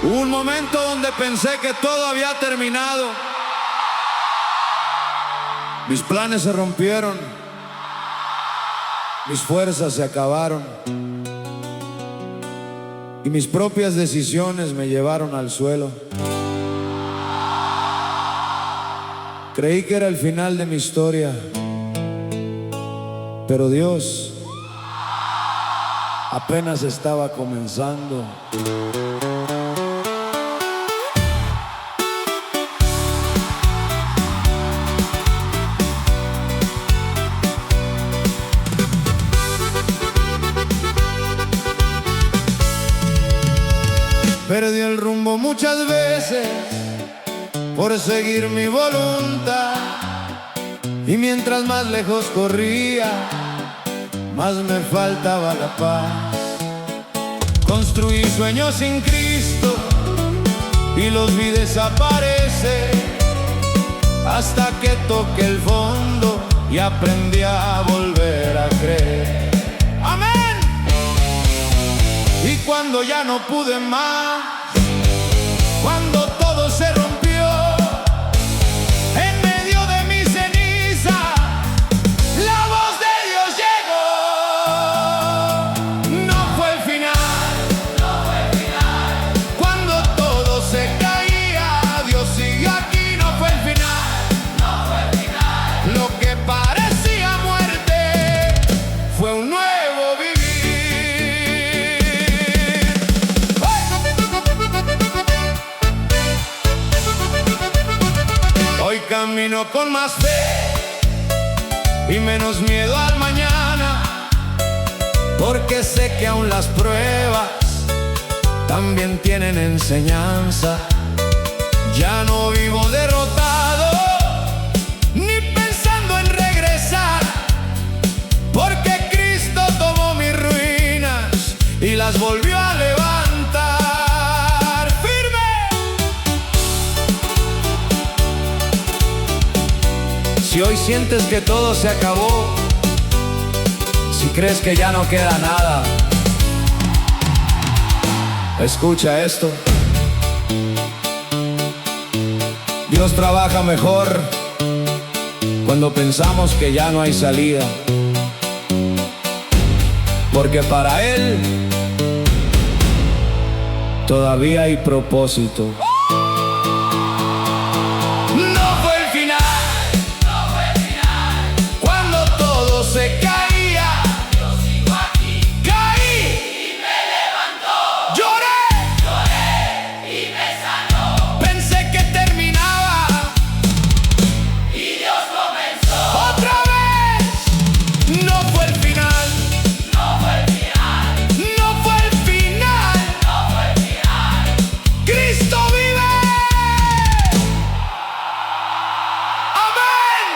Hubo un momento donde pensé que todo había terminado. Mis planes se rompieron, mis fuerzas se acabaron y mis propias decisiones me llevaron al suelo. Creí que era el final de mi historia, pero Dios apenas estaba comenzando. Perdí el rumbo muchas veces por seguir mi voluntad, y mientras más lejos corría, más me faltaba la paz. Construí sueños sin Cristo y los vi desaparecer, hasta que toqué el fondo y aprendí a volver a creer. ¡Amén! Y cuando ya no pude más, cuando todo se rompió, en medio de mi ceniza, la voz de Dios llegó. No fue el final, no fue el final. Cuando todo se caía, Dios siguió aquí. No fue el final, no fue el final. Lo que parecía muerte fue un nuevo vivir. Hoy camino con más fe y menos miedo al mañana, porque sé que aún las pruebas también tienen enseñanza. Ya no vivo derrotado ni pensando en regresar, porque Cristo tomó mis ruinas y las volvió a levantar. Si hoy sientes que todo se acabó, si crees que ya no queda nada, escucha esto. Dios trabaja mejor cuando pensamos que ya no hay salida, porque para Él todavía hay propósito. Se caía, yo sigo aquí. Caí y me levantó. Lloré, lloré y me sanó. Pensé que terminaba y Dios comenzó. Otra vez. No fue el final, no fue el final. No fue el final, no fue el final. Cristo vive. Amén.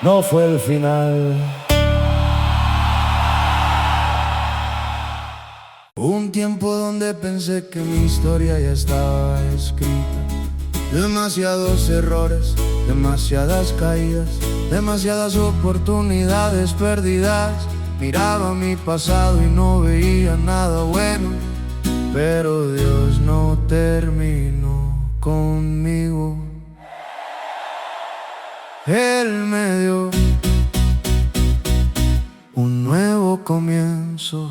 No fue el final. Un tiempo donde pensé que mi historia ya estaba escrita. Demasiados errores, demasiadas caídas, demasiadas oportunidades perdidas. Miraba mi pasado y no veía nada bueno, pero Dios no terminó conmigo. Él me dio un nuevo comienzo.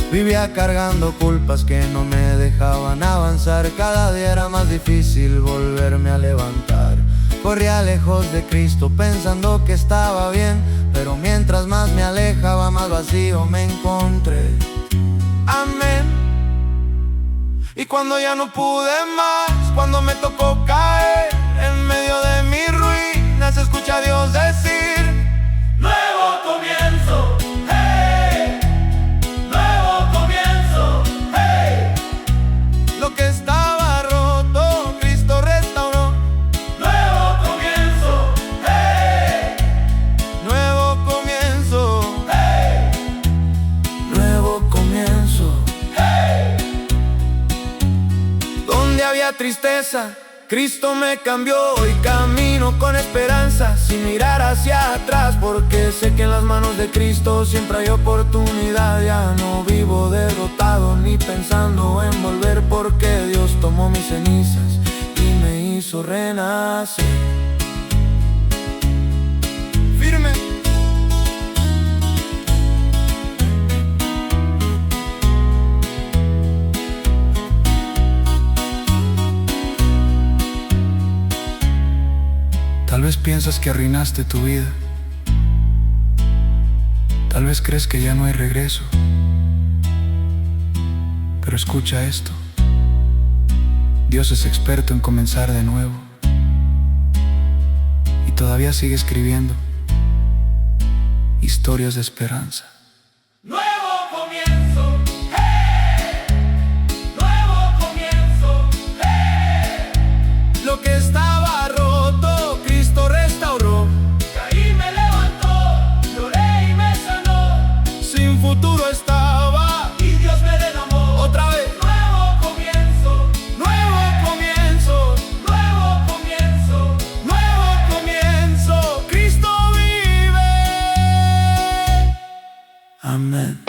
Vivía cargando culpas que no me dejaban avanzar. Cada día era más difícil volverme a levantar. Corría lejos de Cristo pensando que estaba bien, pero mientras más me alejaba, más vacío me encontré. Amén. Y cuando ya no pude más, cuando me tocó caer tristeza. Cristo me cambió y camino con esperanza, sin mirar hacia atrás, porque sé que en las manos de Cristo siempre hay oportunidad. Ya no vivo derrotado ni pensando en volver, porque Dios tomó mis cenizas y me hizo renacer. Firme. Tal vez piensas que arruinaste tu vida. Tal vez crees que ya no hay regreso. Pero escucha esto: Dios es experto en comenzar de nuevo, y todavía sigue escribiendo historias de esperanza. Nuevo comienzo, hey. Nuevo comienzo, hey. Lo que estaba roto, Cristo restauró. Caí, me levantó, lloré y me sanó. Sin futuro estaba y Dios me renomó. Otra vez. Nuevo comienzo, nuevo comienzo, nuevo comienzo, nuevo comienzo. Cristo vive. Amén.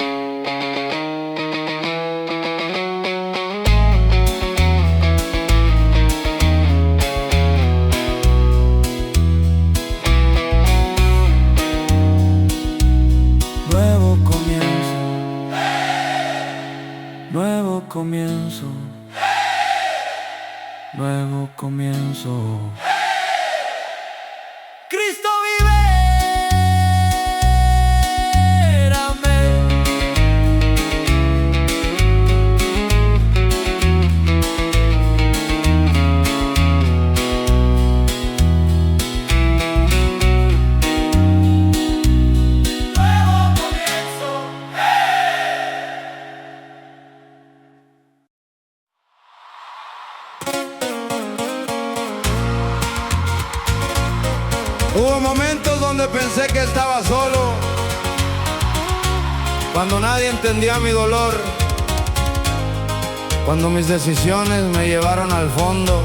Nuevo comienzo, nuevo comienzo, nuevo comienzo. Cristo vive. Amén. Hubo momentos donde pensé que estaba solo, cuando nadie entendía mi dolor, cuando mis decisiones me llevaron al fondo.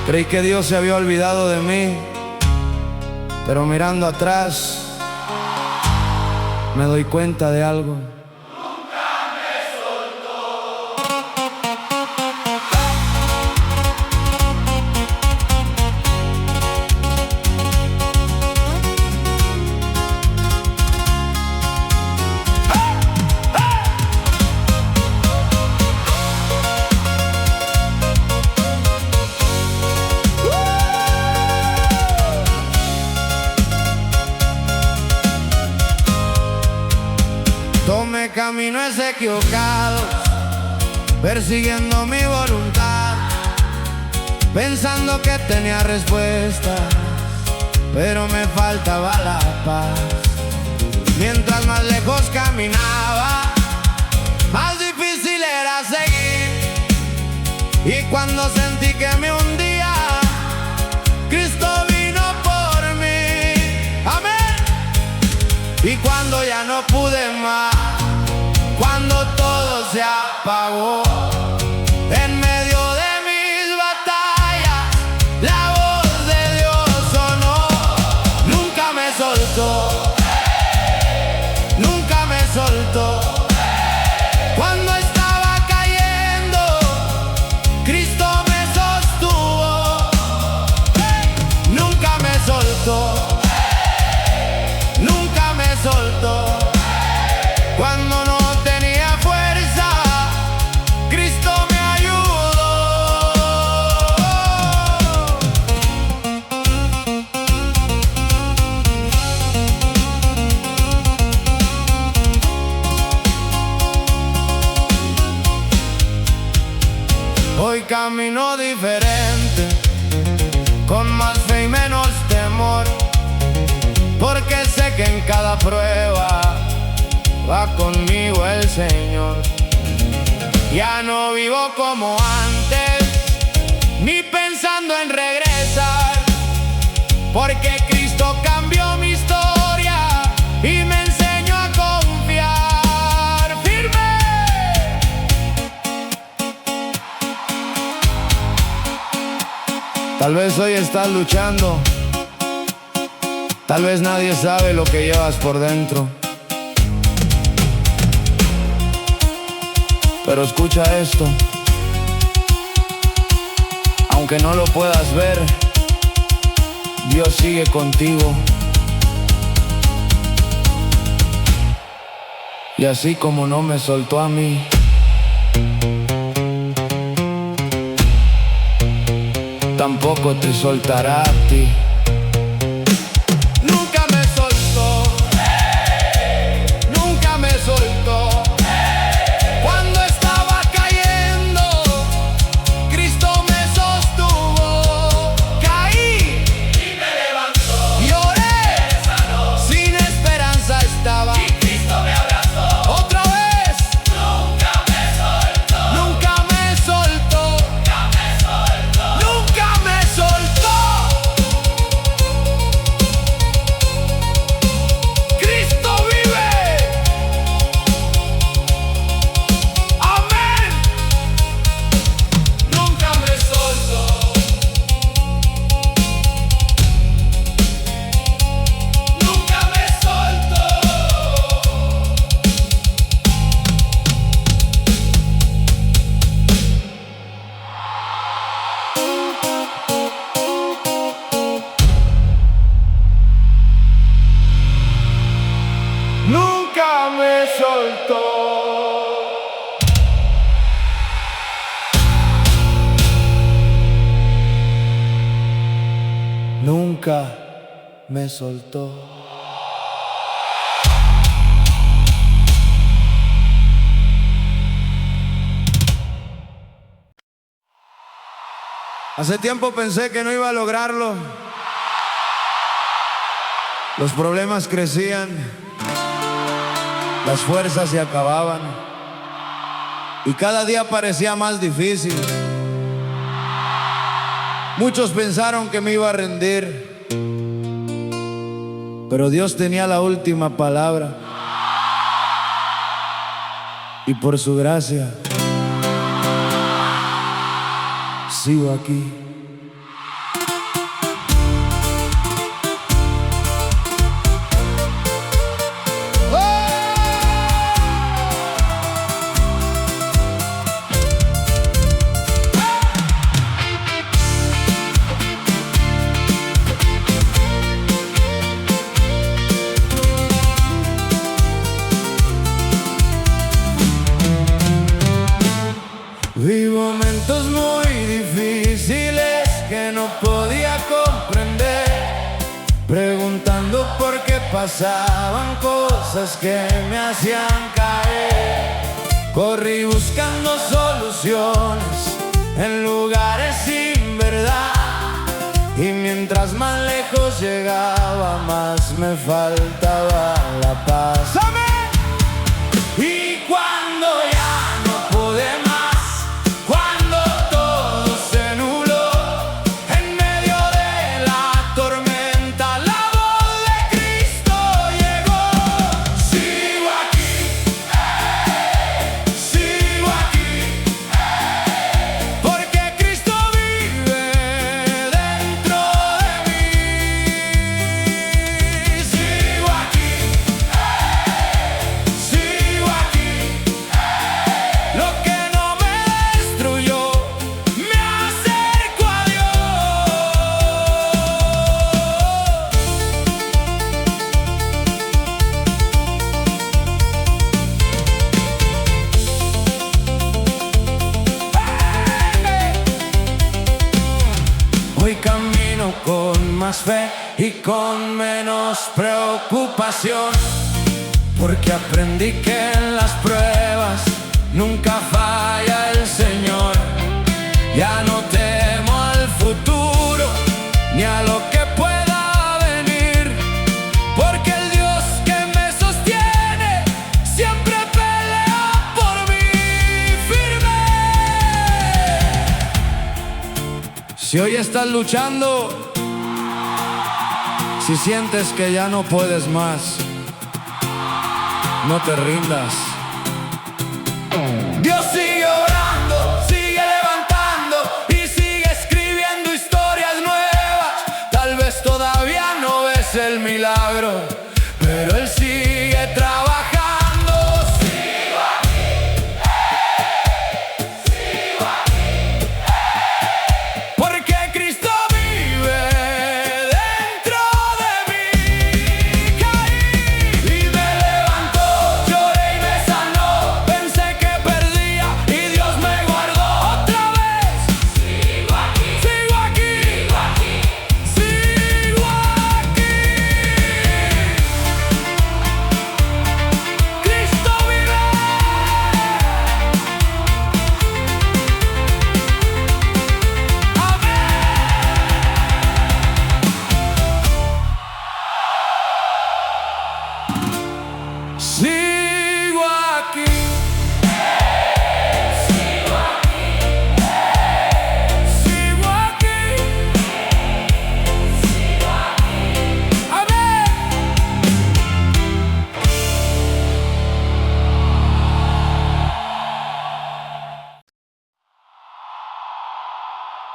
Creí que Dios se había olvidado de mí, pero mirando atrás me doy cuenta de algo. Tomé caminos equivocados, persiguiendo mi voluntad, pensando que tenía respuestas, pero me faltaba la paz. Mientras más lejos caminaba, más difícil era seguir. Y cuando sentí que me hundía, Cristo vino por mí. Amén. Y cuando ya no pude más, cuando todo se apagó, en medio de mis batallas, la voz de Dios sonó. Nunca me soltó, nunca me soltó. Cuando estaba cayendo, Cristo me sostuvo. Nunca me soltó, nunca me soltó. Cuando no tenía fuerza, Cristo me ayudó. Hoy camino diferente, con más fe y menos temor, porque sé que en cada prueba va conmigo el Señor. Ya no vivo como antes, ni pensando en regresar, porque Cristo cambió mi historia y me enseñó a confiar. Firme. Tal vez hoy estás luchando, tal vez nadie sabe lo que llevas por dentro. Pero escucha esto, aunque no lo puedas ver, Dios sigue contigo. Y así como no me soltó a mí, tampoco te soltará a ti. Nunca me soltó, nunca me soltó. Cuando estaba cayendo, Cristo me sostuvo. Caí y me levantó. Lloré, me sanó. Sin esperanza estaba y Cristo me abrazó. Otra vez, nunca me soltó. Nunca me soltó. Nunca me soltó. Nunca me soltó. Cristo vive. Amén. Nunca me soltó. Nunca me soltó. Nunca me soltó. Nunca me soltó. Hace tiempo pensé que no iba a lograrlo. Los problemas crecían, las fuerzas se acababan y cada día parecía más difícil. Muchos pensaron que me iba a rendir, pero Dios tenía la última palabra. Y por su gracia sigo aquí. Vi momentos muy difíciles que no podía comprender, preguntando por qué pasaban cosas que me hacían caer. Corrí buscando soluciones en lugares sin verdad, y mientras más lejos llegaba, más me faltaba la paz. ¡Amén! Y cuando ya no pude más, cuando todo se nubló, en medio de la tormenta, la voz de Cristo llegó. Sigo aquí, sigo aquí, porque Cristo vive dentro de mí. Sigo aquí, sigo aquí. Lo que no me destruyó me acerco a Dios. Hoy camino con más fe y con menos preocupación, porque aprendí que en las pruebas nunca falla el Señor. Ya no temo al futuro ni a lo que pueda venir, porque el Dios que me sostiene siempre pelea por mí firme. Si hoy estás luchando, si sientes que ya no puedes más, no te rindas. Dios sigue orando, sigue levantando y sigue escribiendo historias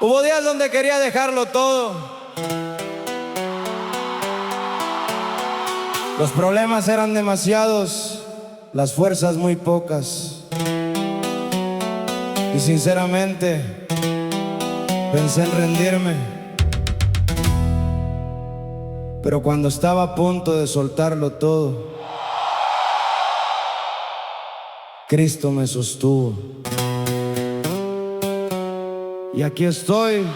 Hubo días donde quería dejarlo todo. Los problemas eran demasiados, las fuerzas muy pocas. Y sinceramente pensé en rendirme. Pero cuando estaba a punto de soltarlo todo, Cristo me sostuvo. Y aquí estoy.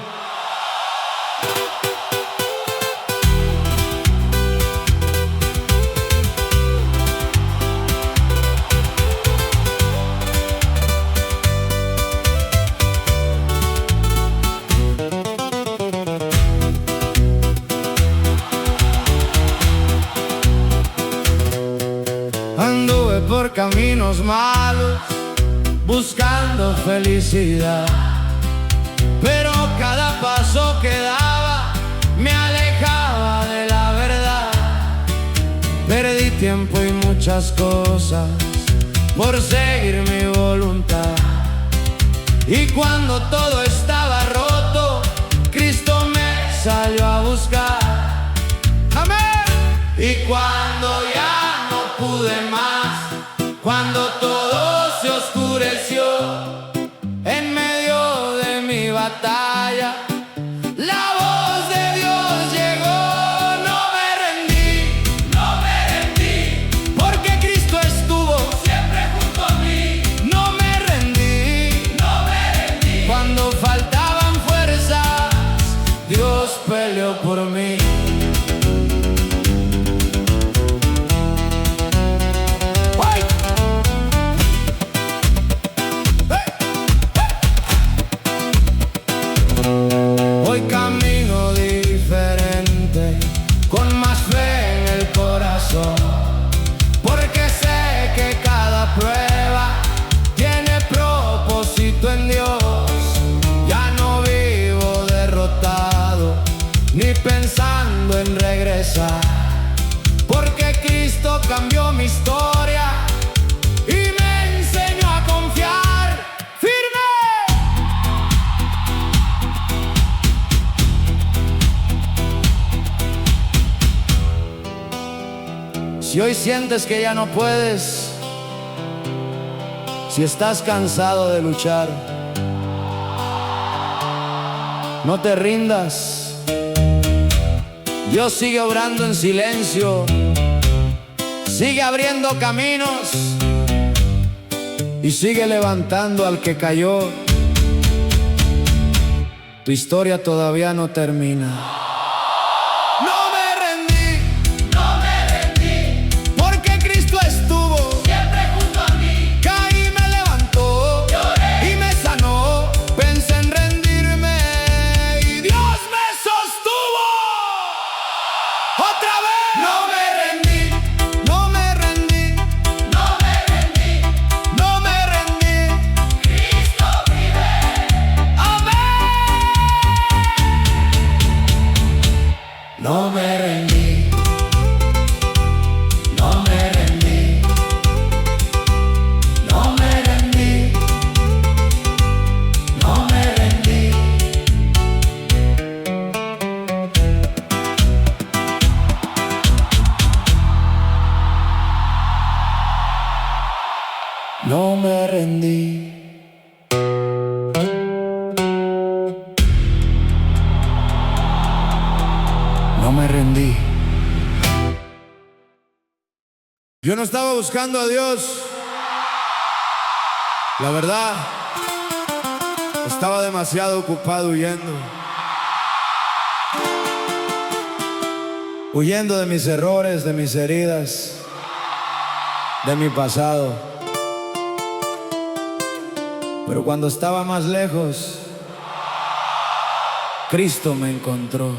Anduve por caminos malos, buscando felicidad, pero cada paso que daba me alejaba de la verdad. Perdí tiempo y muchas cosas por seguir mi voluntad. Y cuando todo estaba roto, Cristo me salió a buscar. ¡Amén! Y cuando ya no pude más, cuando todo se oscureció, en medio de mi batalla, la voz de Dios llegó. No me rendí, porque Cristo estuvo siempre junto a mí. No me rendí, cuando faltaban fuerzas, Dios peleó por mí. Hoy camino diferente, con más fe en el corazón, porque sé que cada prueba tiene propósito en Dios. Ya no vivo derrotado, ni pensando en regresar, porque Cristo cambió mi historia y me enseñó a confiar firme. Si hoy sientes que ya no puedes, si estás cansado de luchar, no te rindas. Dios sigue obrando en silencio, sigue abriendo caminos y sigue levantando al que cayó. Tu historia todavía no termina. No me rendí, no me rendí, no me rendí, no me rendí. No me rendí. No me rendí. Yo no estaba buscando a Dios. La verdad, estaba demasiado ocupado huyendo. Huyendo de mis errores, de mis heridas, de mi pasado. Pero cuando estaba más lejos, Cristo me encontró.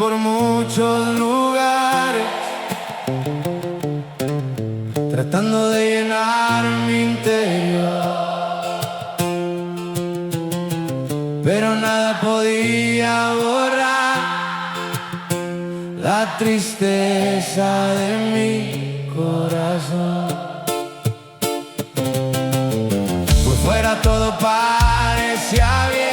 por muchos lugares, tratando de llenar mi interior, pero nada podía borrar la tristeza de mi corazón. Pues fuera todo parecía bien,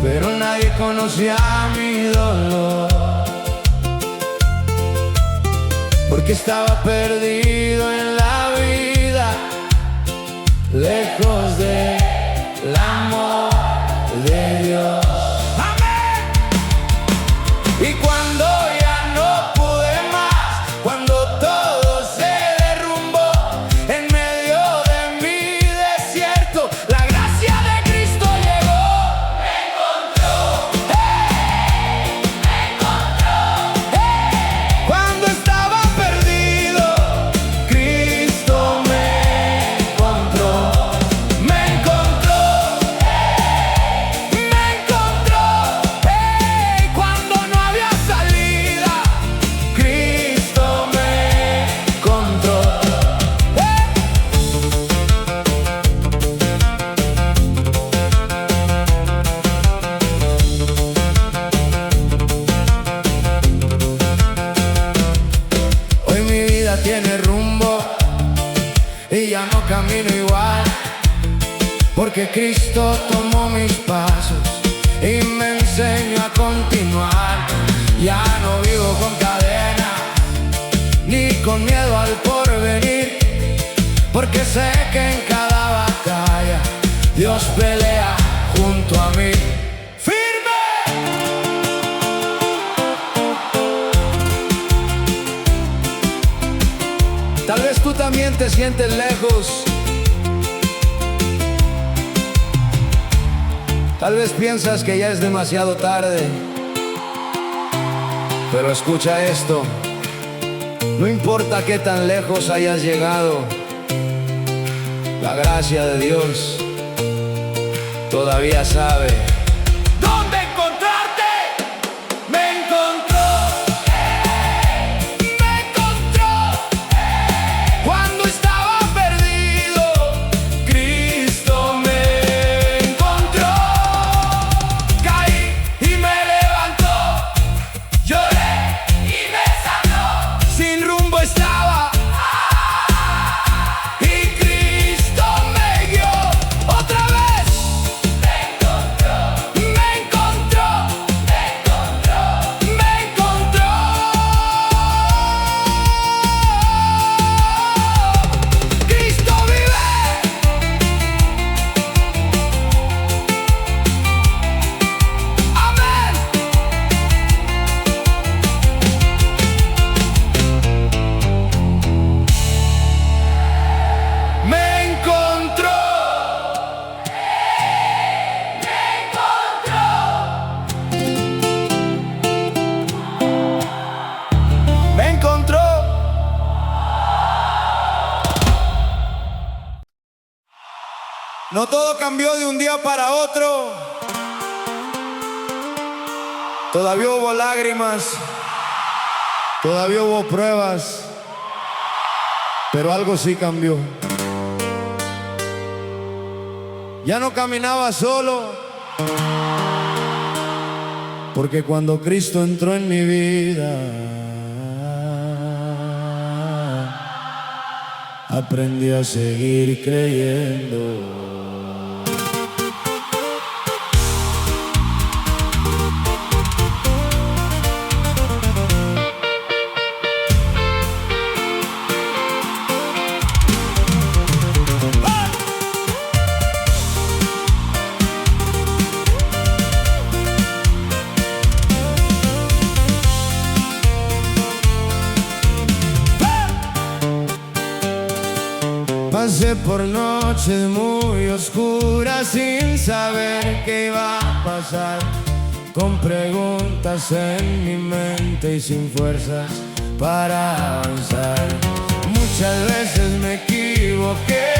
pero nadie conocía mi dolor, porque estaba perdido en la vida, lejos del amor de Dios. ¡Amén! Y cuando ya no pude más, cuando todo se derrumbó en medio de mi desierto, la gracia de Cristo llegó. Me encontró, me encontró. Cuando estaba perdido, Cristo me encontró. Me encontró, me encontró. Cuando no había salida, Cristo me encontró. Hoy mi vida tiene rumbo y ya no camino igual, porque Cristo tomó mis pasos y me enseñó a continuar. Ya no vivo con cadenas ni con miedo al porvenir, porque sé que en cada batalla Dios pelea junto a mí. ¡Firme! Tal vez tú también te sientes lejos. Tal vez piensas que ya es demasiado tarde, pero escucha esto: no importa qué tan lejos hayas llegado, la gracia de Dios todavía sabe dónde encontrarte. Me encontró, me encontró. Cuando estaba perdido, Cristo me encontró. Caí y me levantó, lloré y me sanó. Sin rumbo estaba y Cristo me guió. Otra vez me encontró, me encontró, me encontró, me encontró. Cristo vive. Amén. Me encontró, me encontró. Me encontró. No todo cambió de un día para otro. Todavía hubo lágrimas, todavía hubo pruebas, pero algo sí cambió. Ya no caminaba solo, porque cuando Cristo entró en mi vida, aprendí a seguir creyendo. Pasé por noches muy oscuras sin saber qué iba a pasar, con preguntas en mi mente y sin fuerzas para avanzar. Muchas veces me equivoqué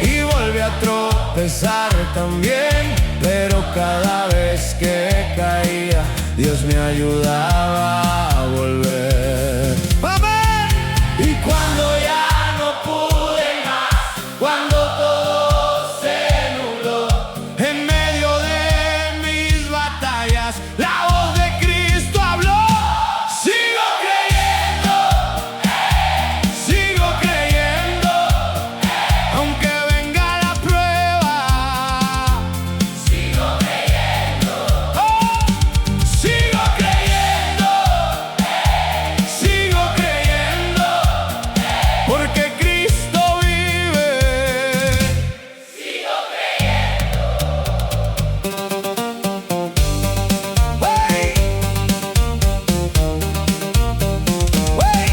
y volví a tropezar también, pero cada vez que caí ayudaba a volver. ¡Amén! Y cuando ya no pude más, cuando todo se nubló, en medio de mis batallas, la voz de Cristo habló. Sigo creyendo, sigo creyendo, aunque venga la prueba. Sigo creyendo, sigo creyendo, sigo creyendo, porque Cristo vive. Sigo creyendo. ¡Wey! ¡Wey!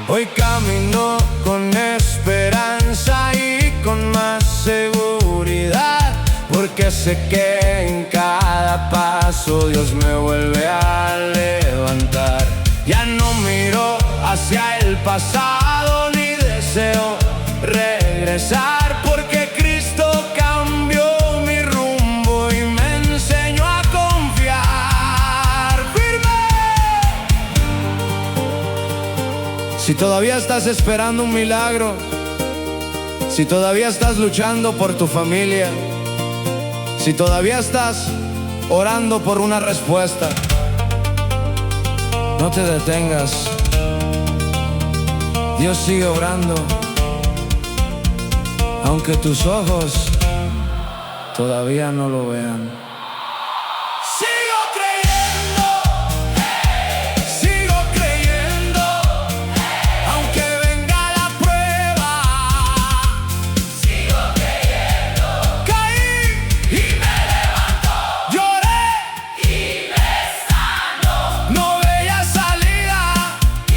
Hoy camino con esperanza y con más seguridad, porque sé que en cada paso Dios me vuelve a levantar. Ya no miro hacia el pasado ni deseo regresar, porque Cristo cambió mi rumbo y me enseñó a confiar firme. Si todavía estás esperando un milagro, si todavía estás luchando por tu familia, si todavía estás orando por una respuesta, no te detengas. Dios sigue obrando, aunque tus ojos todavía no lo vean. Sigo creyendo, sigo creyendo, aunque venga la prueba. Sigo creyendo. Caí y me levantó, lloré y me sanó. No veía salida y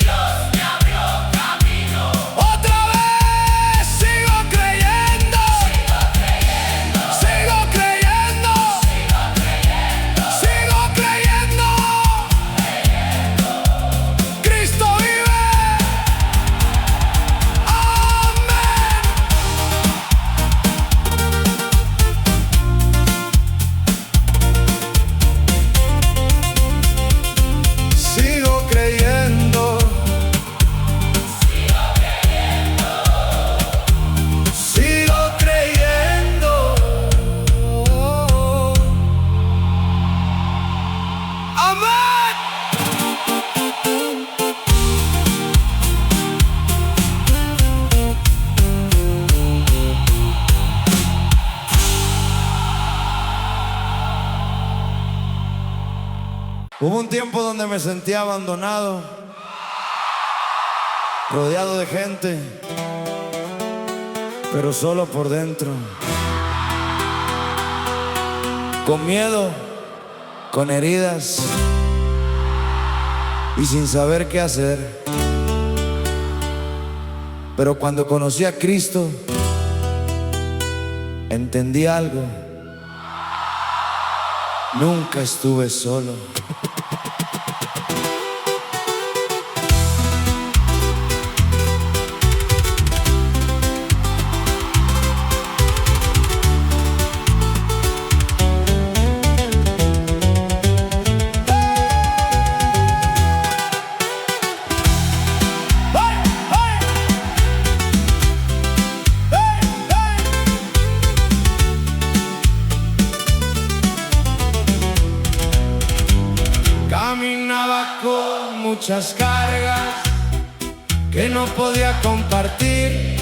Dios me abrió camino. Otra vez sigo creyendo, sigo creyendo, sigo creyendo. Cristo vive. Amén. Sigo creyendo, sigo creyendo. Amén. Hubo un tiempo donde me sentía abandonado, rodeado de gente, pero solo por dentro, con miedo, con heridas y sin saber qué hacer. Pero cuando conocí a Cristo, entendí algo: nunca estuve solo. Caminaba con muchas cargas que no podía compartir.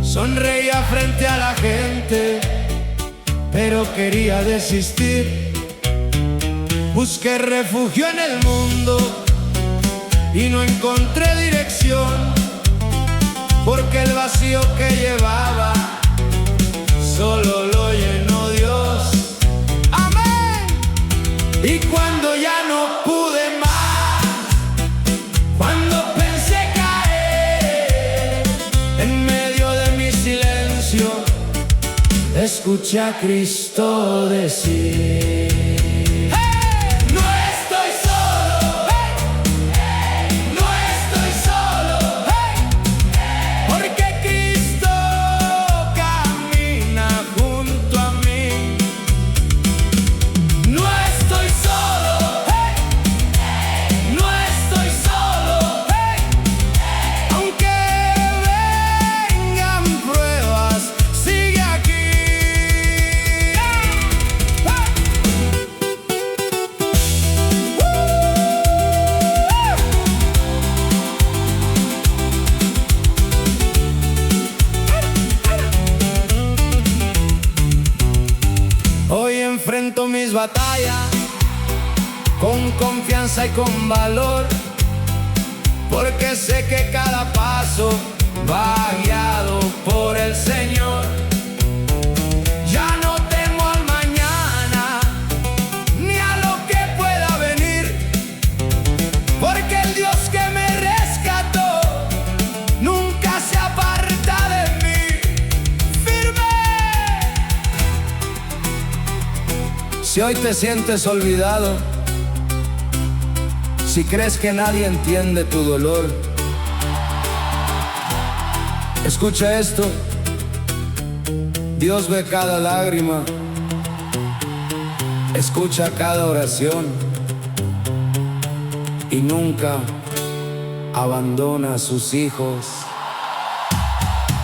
Sonreía frente a la gente, pero quería desistir. Busqué refugio en el mundo y no encontré dirección, porque el vacío que llevaba solo lo llenó Dios. Amén. Y cuando ya no pude más, cuando pensé caer, en medio de mi silencio escuché a Cristo decir: no estoy solo, no estoy solo, porque Cristo mis batallas con confianza y con valor, porque sé que cada paso va guiado por el Señor. Ya no temo al mañana ni a lo que pueda venir, porque el Dios que me rescató nunca se aparta de mí. ¡Firme! Si hoy te sientes olvidado, si crees que nadie entiende tu dolor, escucha esto: Dios ve cada lágrima, escucha cada oración y nunca abandona a sus hijos.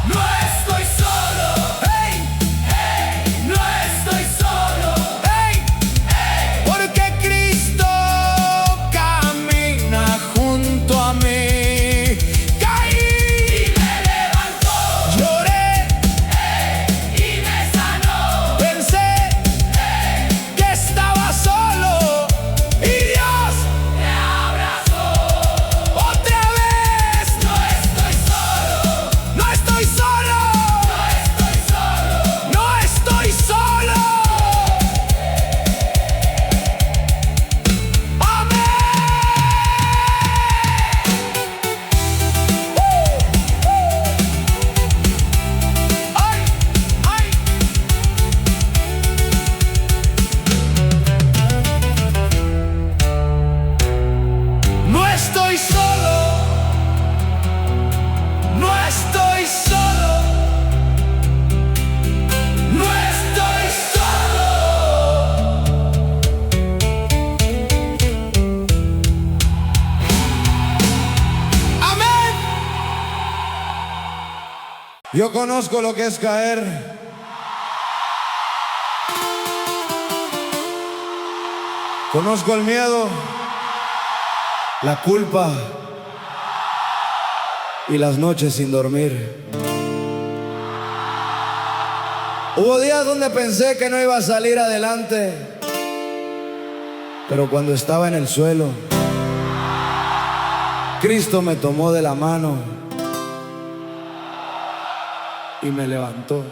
No estoy solo, hey, hey, no estoy solo, hey, hey, porque Cristo camina junto a mí. Yo conozco lo que es caer. Conozco el miedo, la culpa y las noches sin dormir. Hubo días donde pensé que no iba a salir adelante, pero cuando estaba en el suelo, Cristo me tomó de la mano y me levantó.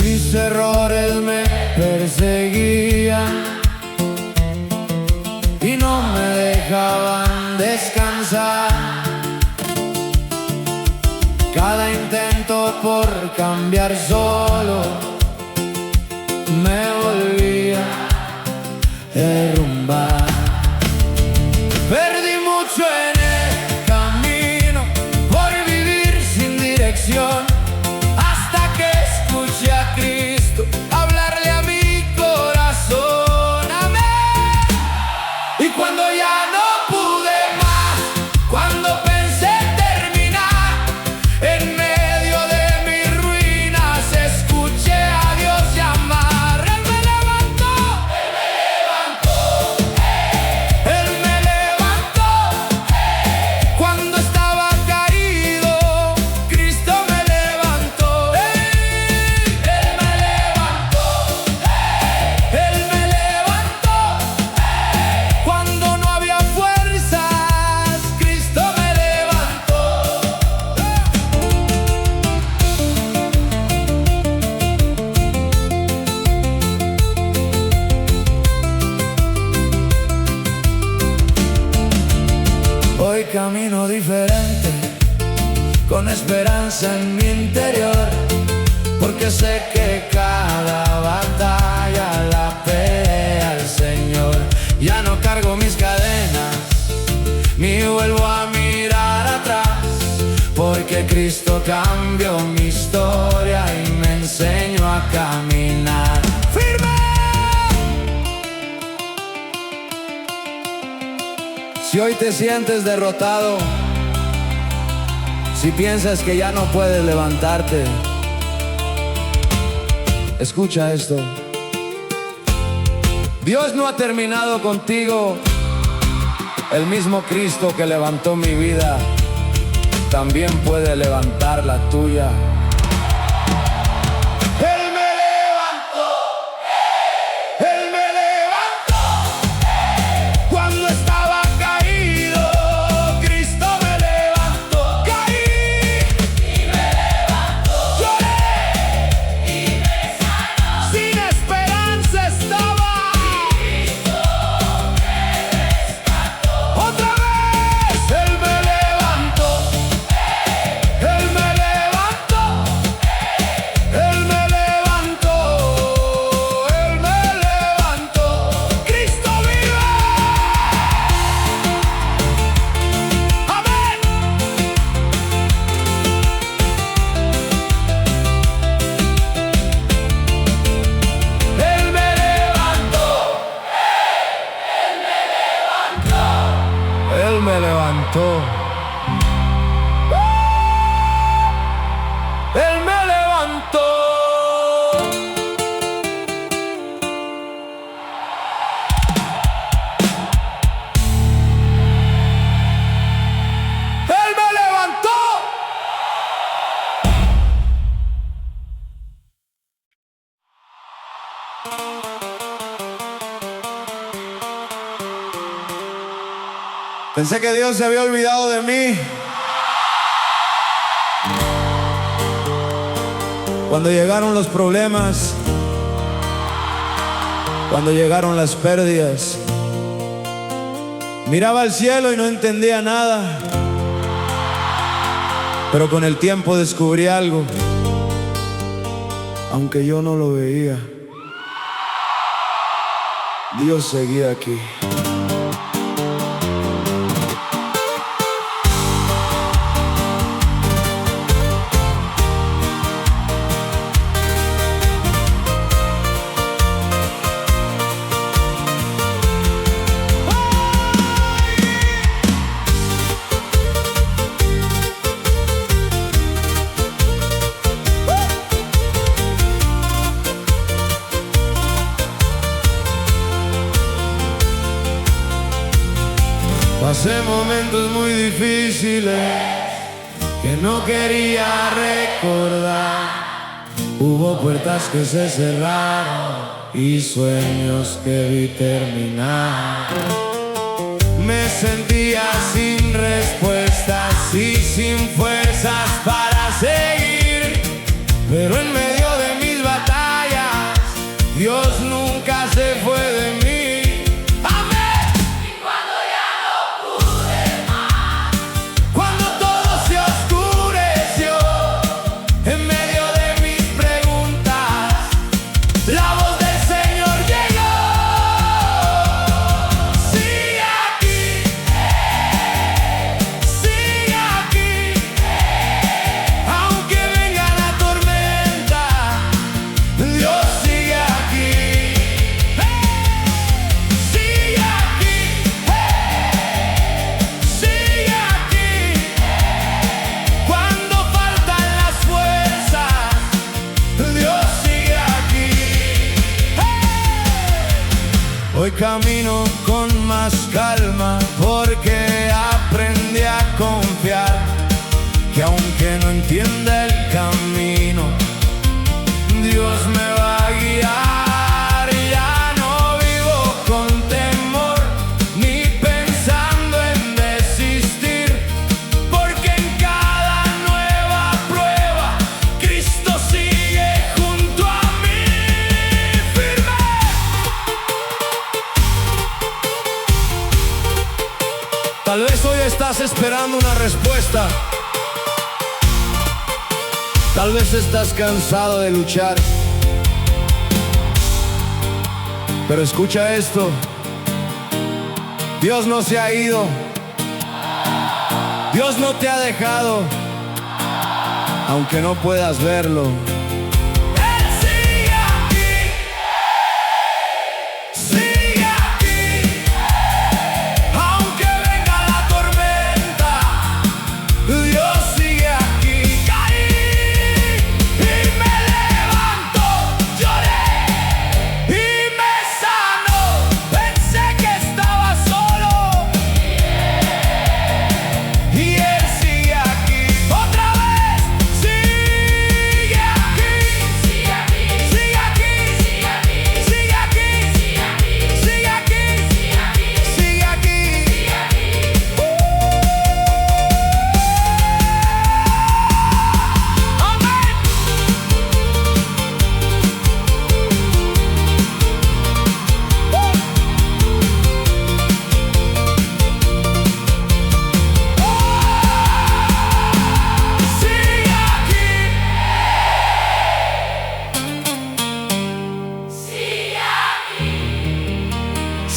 Mis errores me perseguían y no me dejaban descansar. Cada intento por cambiar solo me volvía a derrumbar. Perdí mucho en el camino por vivir sin dirección, hasta que escuché a Cristo hablarle a mi corazón. Amén. Y cuando ya no pude más, cuando pensé terminar, en medio de mis ruinas escuché a Dios llamar. Él me levantó, Él me levantó, cuando estaba caído, Cristo me levantó. Él me levantó, cuando no había fuerzas, Cristo me levantó. Hoy camino diferente, con esperanza en mi interior, porque sé que cada batalla la pelea el Señor. Ya no cargo mis cadenas, ni vuelvo a mirar atrás, porque Cristo cambió mi historia y me enseñó a caminar. ¡Firme! Si Si hoy te sientes derrotado, si piensas que ya no puedes levantarte, escucha esto. Dios no ha terminado contigo. El mismo Cristo que levantó mi vida también puede levantar la tuya. Él me levantó, Él me levantó. Cuando estaba caído, Cristo me levantó. Caí y me levantó. Lloré y me sanó. Sin esperanza estaba y Cristo me rescató. Otra vez Él me levantó. Él me levantó. Él me levantó. Él me levantó. Cristo vive. Amén. Él me levantó. Él me levantó. Él me levantó. Él me levantó. Pensé que Dios se había olvidado de mí. Cuando llegaron los problemas, cuando llegaron las pérdidas, miraba al cielo y no entendía nada. Pero con el tiempo descubrí algo, aunque yo no lo veía. Dios seguía aquí. Pasé momentos muy difíciles que no quería recordar. Hubo puertas que se cerraron y sueños que vi terminar. Me sentía sin respuestas y sin fuerzas para seguir. Pero en medio de mis batallas, Dios nunca se fue de mí. Hoy camino con más calma porque aprendí a confiar que aunque no entienda el camino, Dios me va a guiar. Ya no vivo con temor ni pensando en desistir, porque en cada nueva prueba Cristo sigue junto a mí firme. Tal vez hoy estás esperando una respuesta. Tal vez estás cansado de luchar. Pero escucha esto. Dios no se ha ido. Dios no te ha dejado, aunque no puedas verlo. Sigue aquí, aunque venga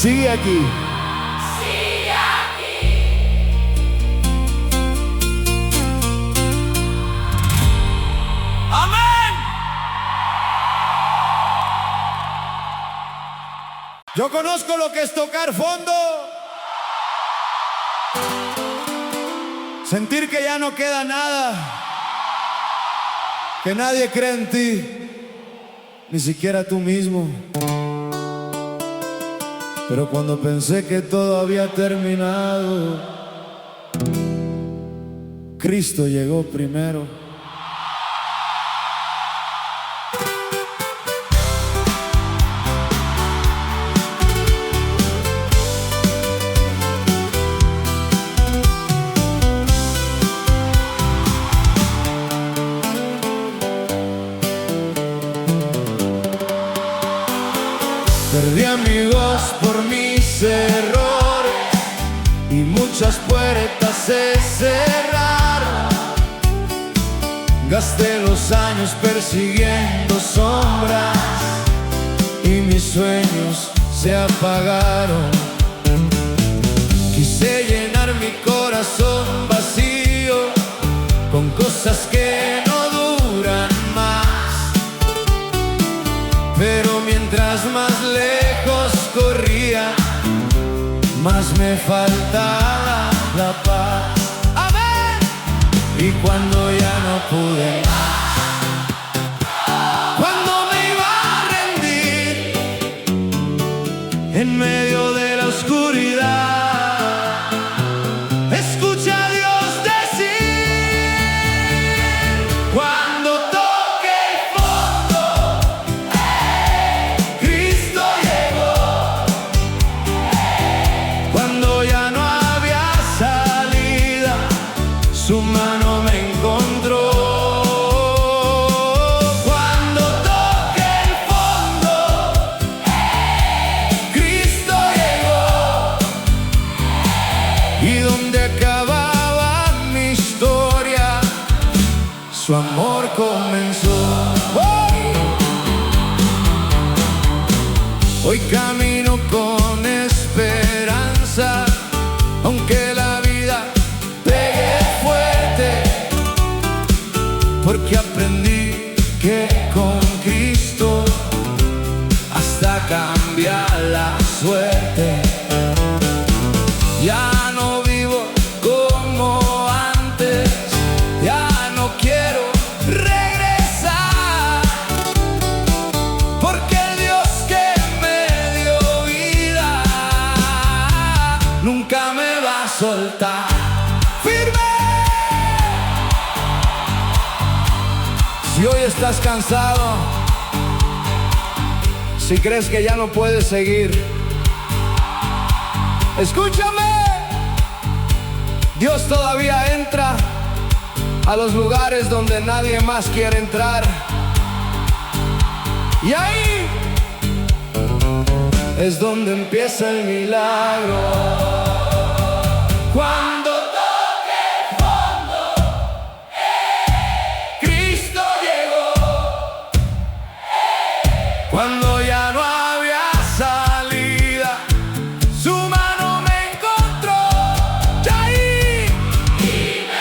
Sigue aquí. Yo conozco lo que es tocar fondo. Sentir que ya no queda nada. Que nadie cree en ti. Ni siquiera tú mismo. Pero cuando pensé que todo había terminado, Cristo llegó primero. Perdí amigos por mis errores y muchas puertas se cerraron. Gasté los años persiguiendo sombras y mis sueños se apagaron. Quise llenar mi corazón vacío con cosas que no duran más, pero mientras más lejos corría, más me faltaba la paz. ¡Amén! Y cuando ya no pude más, cuando me iba a rendir en medio de la oscuridad, escuché a Dios decir: cuando toque el fondo, Cristo llegó. Cuando ya no había salida, su mano me encontró. Cuando toque el fondo, Cristo llegó. Y donde acababa mi historia, su amor comenzó. Hoy camino con esperanza, aunque la vida pegue fuerte, porque aprendí que con Cristo hasta cambia la suerte. Ya no vivo como antes, ya no quiero regresar, porque el Dios que me dio vida nunca me va a soltar. ¡Firme! Si hoy estás cansado, si crees que ya no puedes seguir, escúchame. Dios todavía entra a los lugares donde nadie más quiere entrar. Y ahí es donde empieza el milagro. Cuando toque el fondo, Cristo llegó. Cuando ya no había salida, su mano me encontró. Y ahí me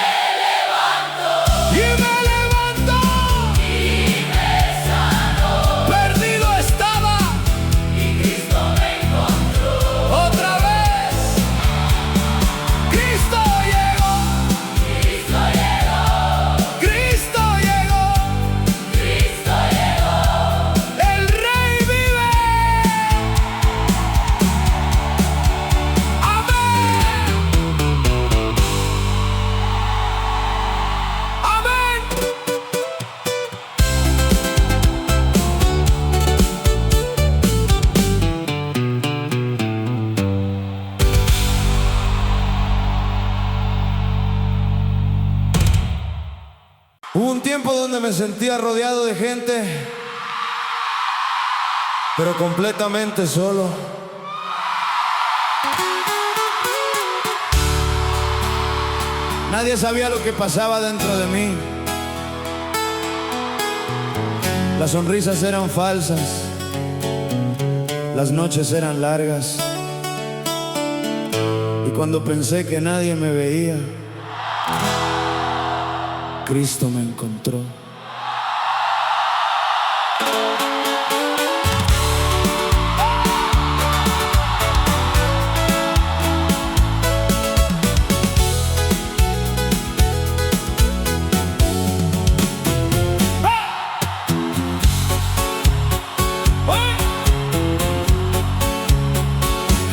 levantó. Y me sanó. Perdido estaba y Cristo me encontró. Otra vez Cristo llegó. Cristo llegó. Cristo llegó. Cristo llegó. El Rey vive. Amén. Amén. Hubo un tiempo donde me sentía rodeado de gente, pero completamente solo. Nadie sabía lo que pasaba dentro de mí. Las sonrisas eran falsas, las noches eran largas Y cuando pensé que nadie me veía, Cristo me encontró.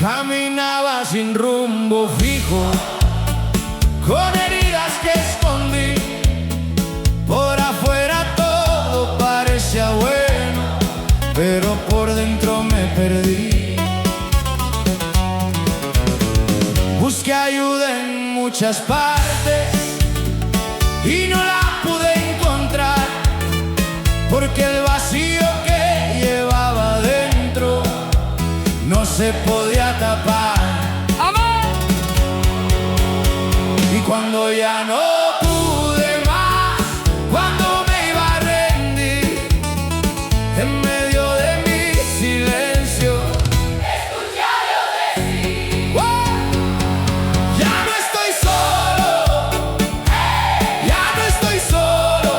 Caminaba sin rumbo fijo, con heridas que escondí. Por afuera todo parecía bueno, pero por dentro me perdí. Busqué ayuda en muchas partes y no la pude encontrar, porque el vacío que llevaba dentro no se podía tapar. ¡Amén! Y cuando ya no pude más, cuando me iba a rendir, en medio de mi silencio, escuché a Dios decir: ya no estoy solo, ya no estoy solo.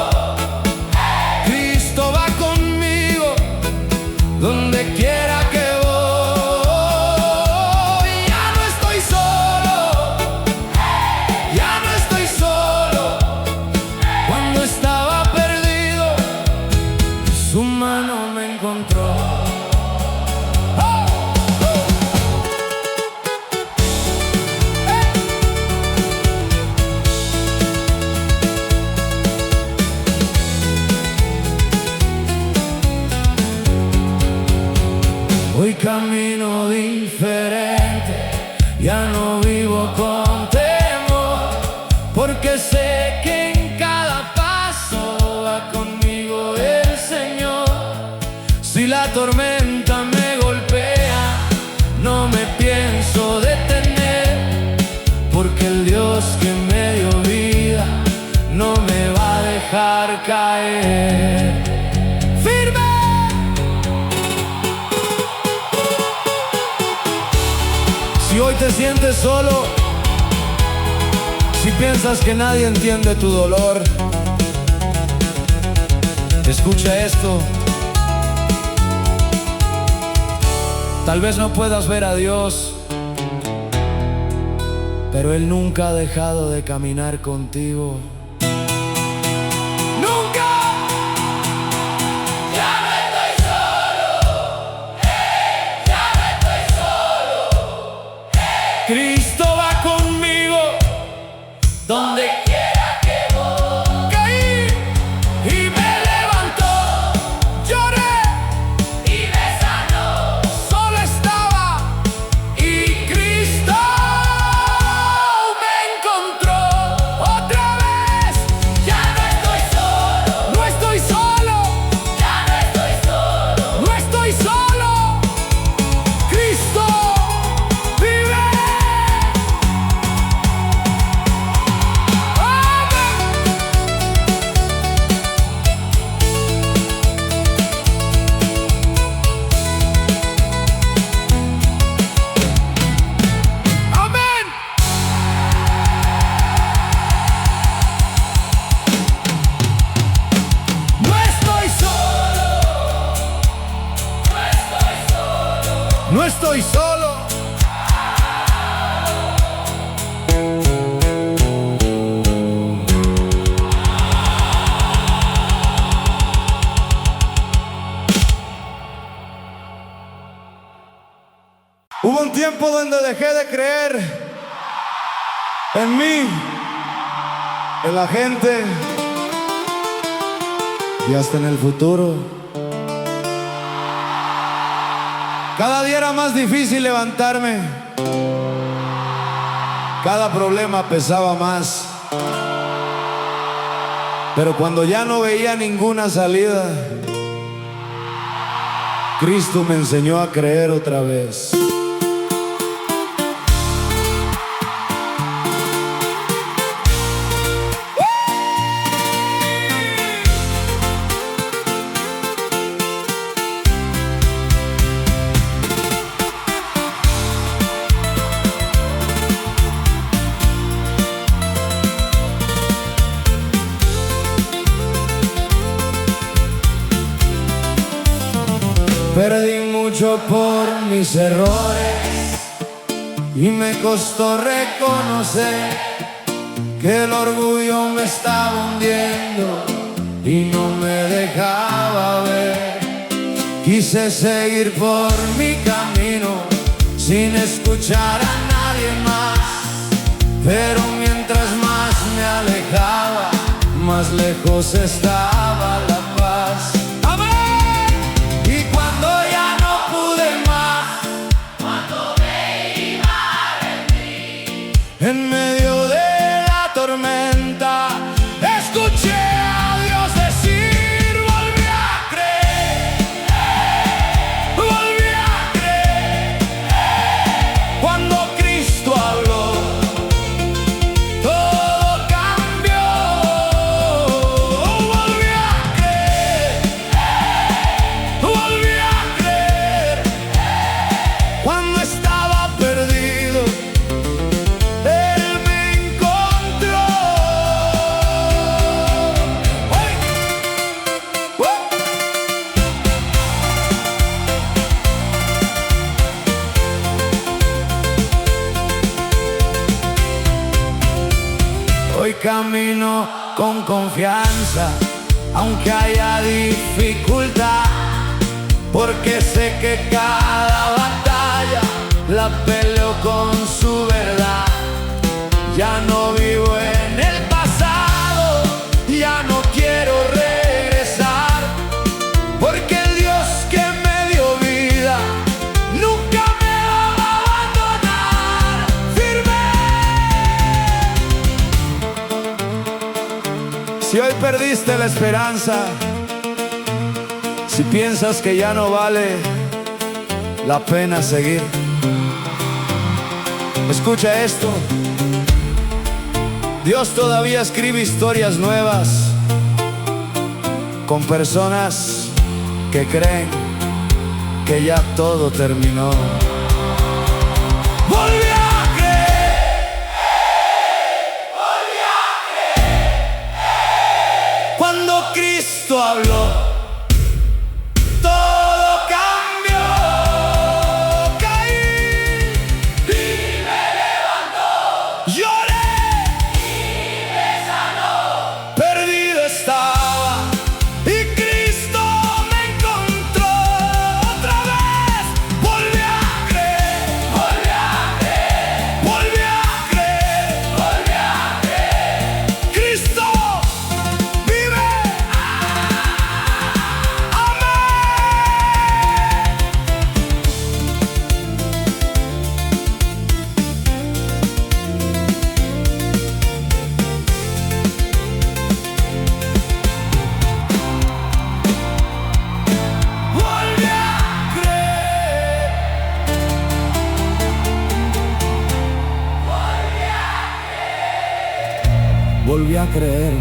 Cristo va conmigo donde quiera que su mano me encontró. Hoy camino diferente, ya no vivo con temor, porque sé que en cada paso va conmigo el Señor. Si la tormenta me golpea, no me pienso detener, porque el Dios que me dio vida no me va a dejar caer. ¡Firme! Si hoy te sientes solo, si piensas que nadie entiende tu dolor, escucha esto. Tal vez no puedas ver a Dios, pero Él nunca ha dejado de caminar contigo. ¡Nunca! Ya no estoy solo, ya no estoy solo. Cristo va conmigo donde quiera que voy. Caí y me levantó, lloré y me sanó. Solo estaba y Cristo me encontró. Otra vez, ya no estoy solo, no estoy solo, ya no estoy solo, no estoy solo. Cristo vive. No estoy solo. Hubo un tiempo donde dejé de creer en mí, en la gente y hasta en el futuro. Cada día era más difícil levantarme, cada problema pesaba más. Pero cuando ya no veía ninguna salida, Cristo me enseñó a creer otra vez. Perdí mucho por mis errores y me costó reconocer que el orgullo me estaba hundiendo y no me dejaba ver. Quise seguir por mi camino sin escuchar a nadie más, pero mientras más me alejaba, más lejos estaba la paz. ¡Amén! Y cuando ya no pude más, cuando me iba a rendir, en medio de la tormenta, escuché a Dios decir: volví a creer, volví a creer. Cuando Cristo habló, todo cambió. Volví a creer, volví a creer. Cuando estaba perdido, Él me encontró. Hoy camino con confianza, aunque haya dificultad, porque sé que cada batalla la peleo con su verdad. Ya no vivo en el pasado, ya no quiero regresar, porque el Dios que me dio vida nunca me va a abandonar. Firme. Si hoy perdiste la esperanza, si piensas que ya no vale la pena seguir, escucha esto. Dios todavía escribe historias nuevas con personas que creen que ya todo terminó. Volví a creer, volví a creer. Cuando Cristo habló, todo cambió. Caí y me levantó. Lloré, perdido estaba y Cristo me encontró. Otra vez volví a creer, volví a creer, volví a creer, volví a creer. Cristo vive. Amén. Volví a creer, volví a creer.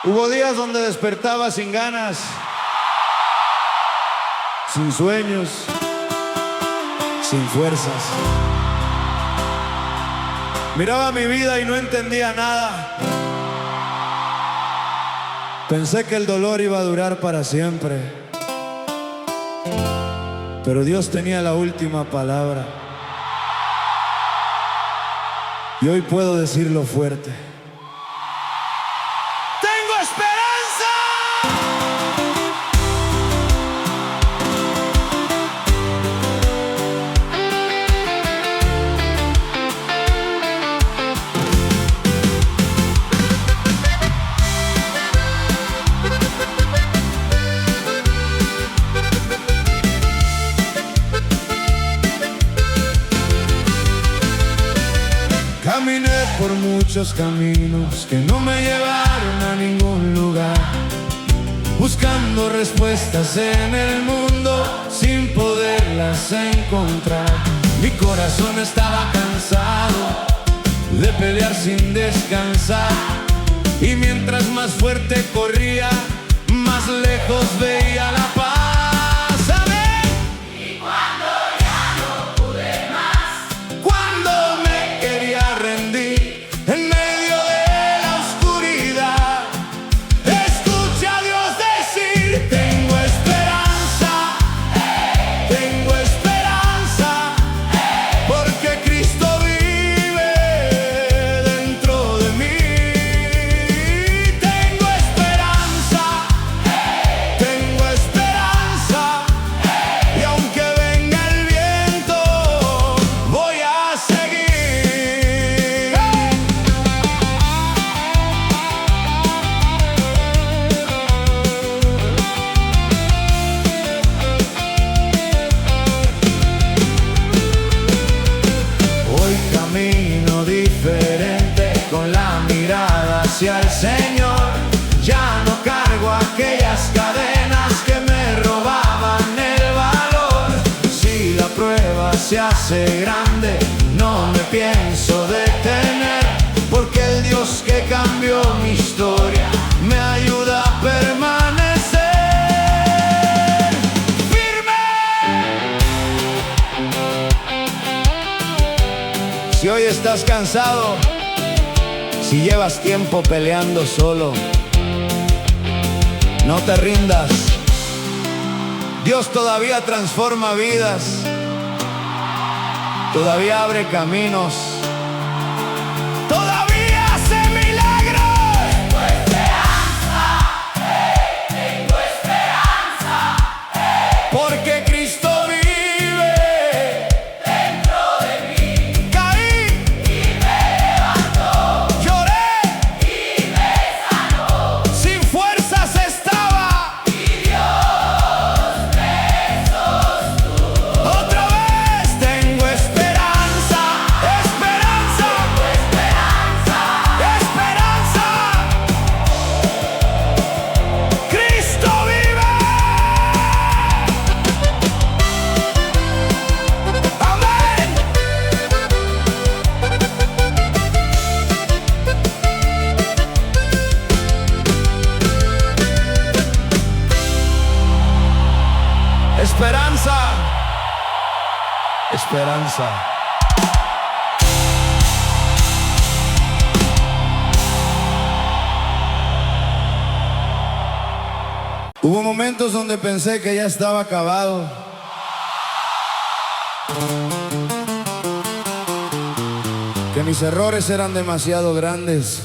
Hubo días donde despertaba sin ganas, sin sueños, sin fuerzas. Miraba mi vida y no entendía nada. Pensé que el dolor iba a durar para siempre, pero Dios tenía la última palabra. Y hoy puedo decirlo fuerte: ¡tengo esperanza! Caminé por muchos caminos que no me llevaron a ningún lugar, buscando respuestas en el mundo sin poderlas encontrar. Mi corazón estaba cansado de pelear sin descansar, y mientras más fuerte corría, más más lejos veía la paz. Amén. Y cuando ya no pude más, cuando me quería rendir en medio de la oscuridad, escuché a Dios decir: tengo esperanza, tengo esperanza, porque Cristo vive dentro de mí. Tengo esperanza, y aunque venga el viento, voy a seguir. Hoy camino diferente, con la mirada hacia el Señor. Ya no cargo aquellas cadenas que me robaban el valor. Si la prueba se hace grande, no me pienso detener, porque el Dios que cambió mi historia me ayuda a permanecer firme. Si hoy estás cansado, si llevas tiempo peleando solo, no te rindas. Dios todavía transforma vidas, todavía abre caminos, todavía hace milagros. Tengo esperanza, tengo esperanza, porque Cristo vive dentro de mí. Caí y me levantó, lloré y me sanó, sin fuerzas estaba y Dios me sostuvo. Otra vez tengo esperanza, esperanza, esperanza, esperanza. Cristo vive. Amén. Esperanza, esperanza. Hubo momentos donde pensé que ya estaba acabado, que mis errores eran demasiado grandes.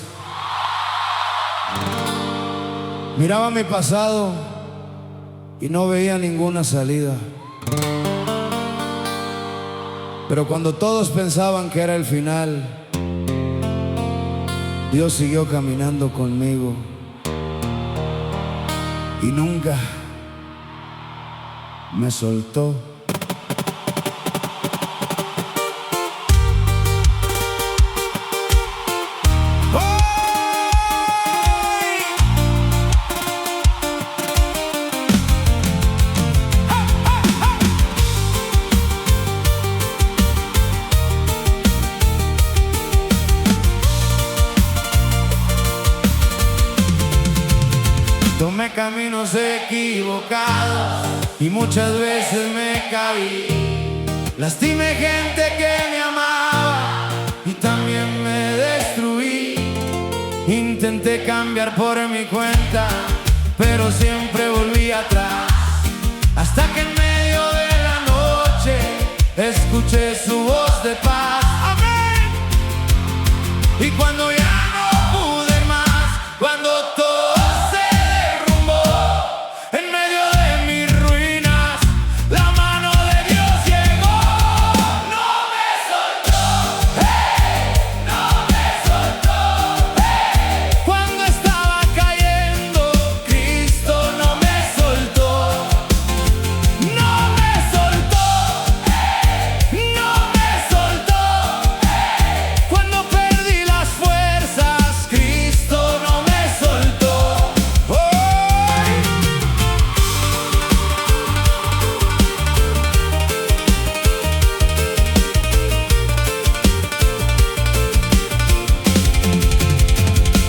Miraba mi pasado y no veía ninguna salida. Pero cuando todos pensaban que era el final, Dios siguió caminando conmigo y nunca me soltó. Tomé caminos equivocados y muchas veces me caí. Lastimé gente que me amaba y también me destruí. Intenté cambiar por mi cuenta, pero siempre volví atrás. Hasta que en medio de la noche escuché su voz de paz. Amén. Y cuando ya no pude más, cuando todo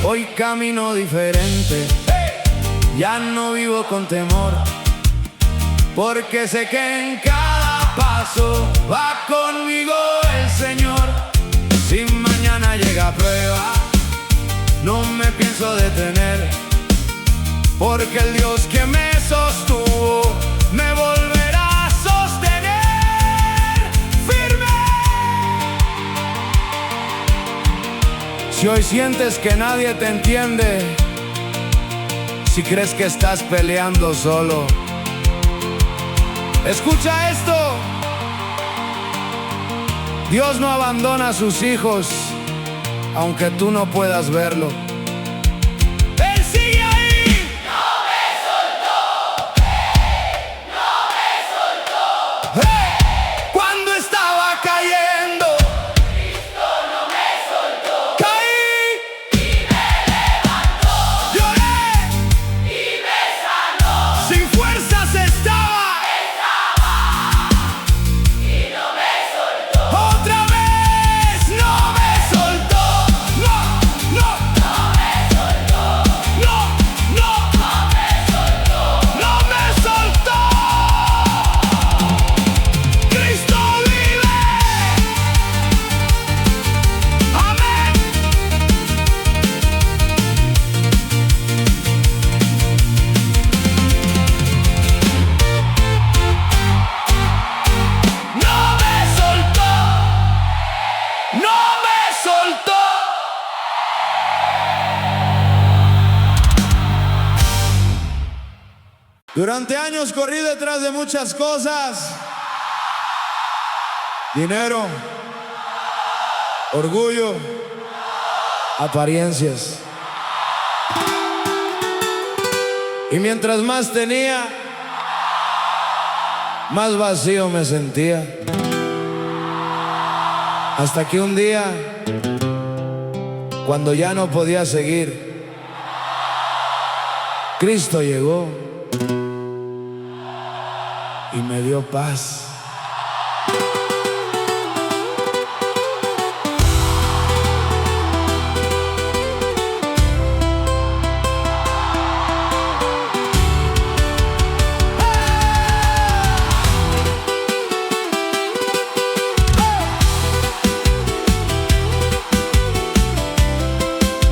Hoy camino diferente, Ya no vivo con temor, porque sé que en cada paso va conmigo el Señor. Si mañana llega prueba, no me pienso detener, porque el Dios que me sostuvo me volverá a sostener firme. Si hoy sientes que nadie te entiende, si crees que estás peleando solo, escucha esto: Dios no abandona a sus hijos, aunque tú no puedas verlo. Él sigue ahí. No me soltó, no me soltó. Cuando estaba cayendo, Cristo no me soltó. caí Y me levantó, lloré, y me sanó. sin fuerzas estaba, Y no me soltó, otra vez no me soltó. No, no, no me soltó, no, no, no me soltó. no me soltó. Cristo vive. Amén. No me soltó, no me soltó. Durante años corrí detrás de muchas cosas: dinero, orgullo, apariencias. Y mientras más tenía, más vacío me sentía. Hasta que un día, cuando ya no podía seguir, Cristo llegó y me dio paz.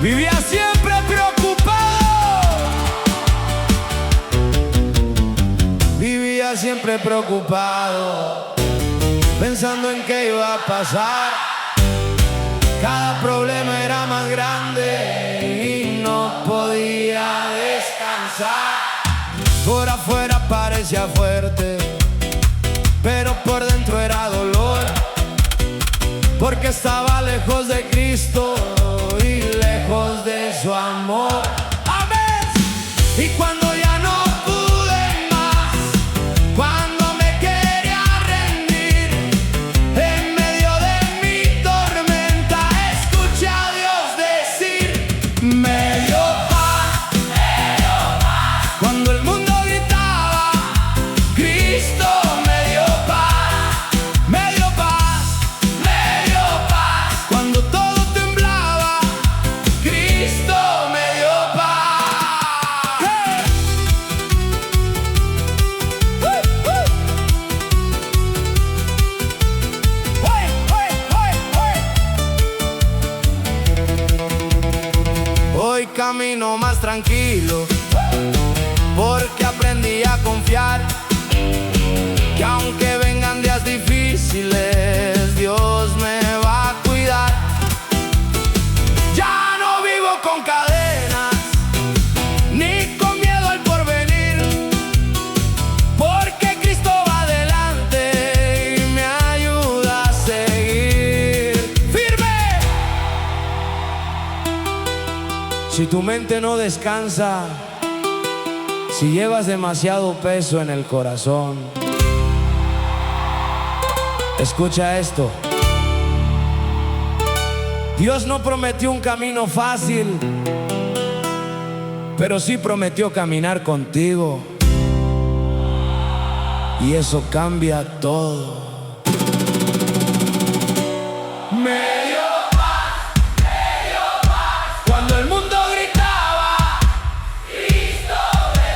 Vivía siempre preocupado, vivía siempre preocupado, pensando en qué iba a pasar. Cada problema era más grande y no podía descansar. Por afuera parecía fuerte, pero por dentro era dolor, porque estaba lejos de Cristo y lejos de su amor. Amén. Y cuando ya no pude más, cuando me quería rendir, en medio de mi tormenta escuché a Dios decir: me dio paz, me dio paz. Cuando el mundo gritaba, Cristo me dio paz, me dio paz, me dio paz. Cuando todo temblaba, Cristo me dio paz. ¡Hey! Hoy camino más tranquilo, porque aprendí a confiar que aunque vengan días difíciles, Dios me va a cuidar. Ya no vivo con cadenas ni con miedo al porvenir, porque Cristo va adelante y me ayuda a seguir firme. Si tu mente no descansa, si llevas demasiado peso en el corazón, escucha esto: Dios no prometió un camino fácil, pero sí prometió caminar contigo, y eso cambia todo. Me dio paz, me dio paz. Cuando el mundo gritaba, Cristo me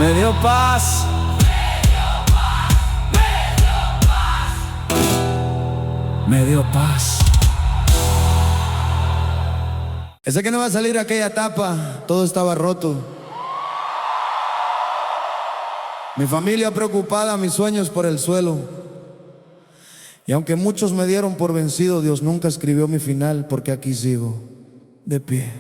Me dio paz. Me dio paz. Ese que no va a salir aquella etapa, todo estaba roto. Mi familia preocupada, mis sueños por el suelo. Y aunque muchos me dieron por vencido, Dios nunca escribió mi final, porque aquí sigo, de pie.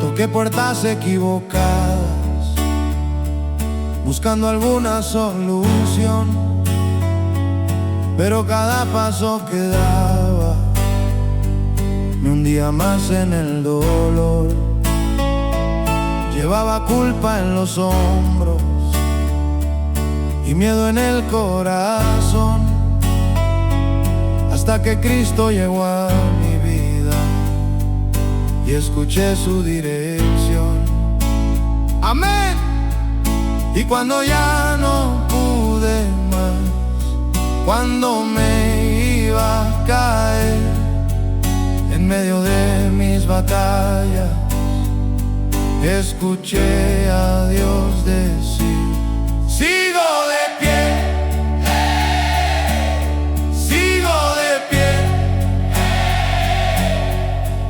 Toqué puertas equivocadas, buscando alguna solución, pero cada paso que daba me hundía más en el dolor. Llevaba culpa en los hombros y miedo en el corazón, hasta que Cristo llegó a mi vida y escuché su dirección. Amén. Y cuando ya no pude más, cuando me iba a caer en medio de mis batallas, escuché a Dios decir: sigo de pie, sigo de pie,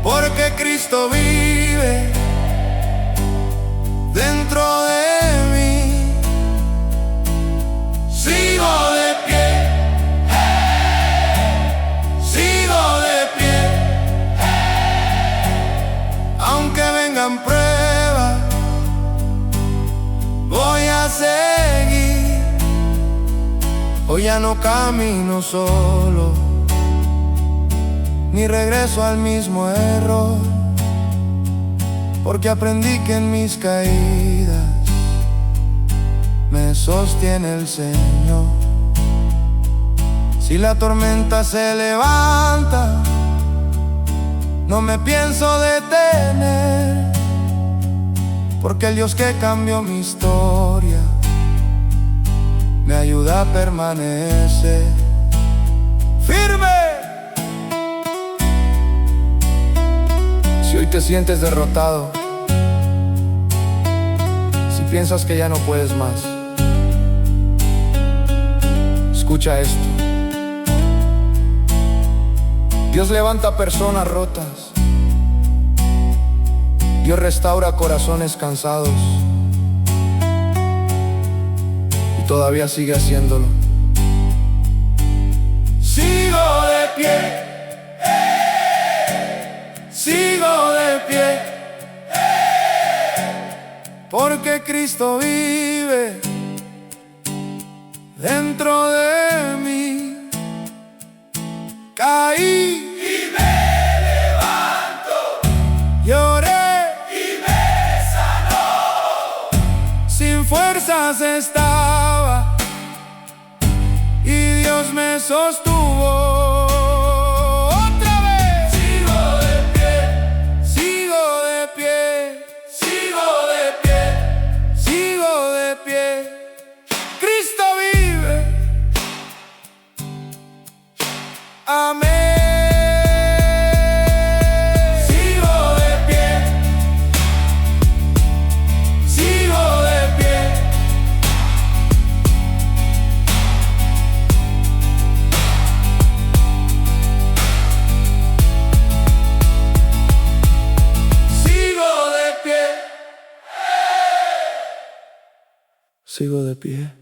porque Cristo vive dentro de mí. Sigo de pie, sigo de pie, aunque vengan pruebas, voy a seguir. Hoy ya no camino solo, ni regreso al mismo error, porque aprendí que en mis caídas me sostiene el Señor. Si la tormenta se levanta, no me pienso detener, porque el Dios que cambió mi historia me ayuda a permanecer firme. Si hoy te sientes derrotado, si piensas que ya no puedes más, escucha esto. Dios levanta personas rotas, Dios restaura corazones cansados, y todavía sigue haciéndolo. Sigo de pie, sigo de pie, porque Cristo vive dentro de mí. Caí Y me levanto, lloré y me sanó. sin fuerzas estaba y Dios me sostuvo. Otra vez. Sigo de pie, Sigo de pie, sigo de pie, sigo de pie. Cristo vive. Amén. sigo de pie, sigo de pie. Sigo de pie. Sigo de pie.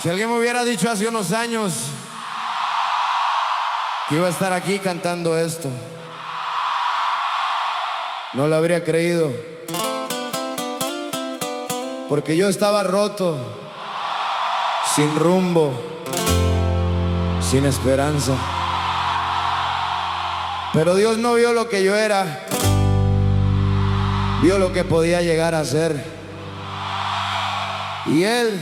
Si alguien me hubiera dicho hace unos años que iba a estar aquí cantando esto, no lo habría creído, porque yo estaba roto, sin rumbo, sin esperanza. Pero Dios no vio lo que yo era, vio lo que podía llegar a ser. Y Él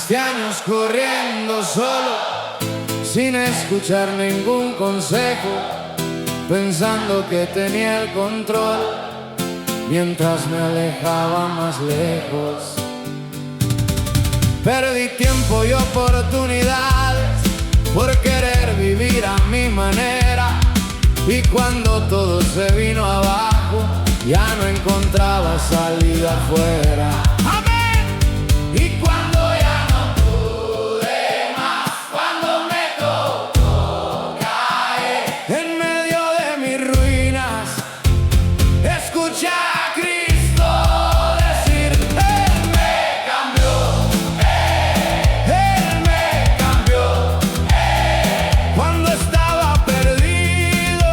Pasaste años corriendo solo, sin escuchar ningún consejo, pensando que tenía el control, mientras me alejaba más lejos. Perdí tiempo y oportunidades por querer vivir a mi manera, y cuando todo se vino abajo, ya no encontraba salida afuera. ¡Amén! Y cuando ya no pude más, cuando me tocó caer en medio de mis ruinas, escuché a Cristo decir: Él me cambió, Él me cambió. Cuando estaba perdido,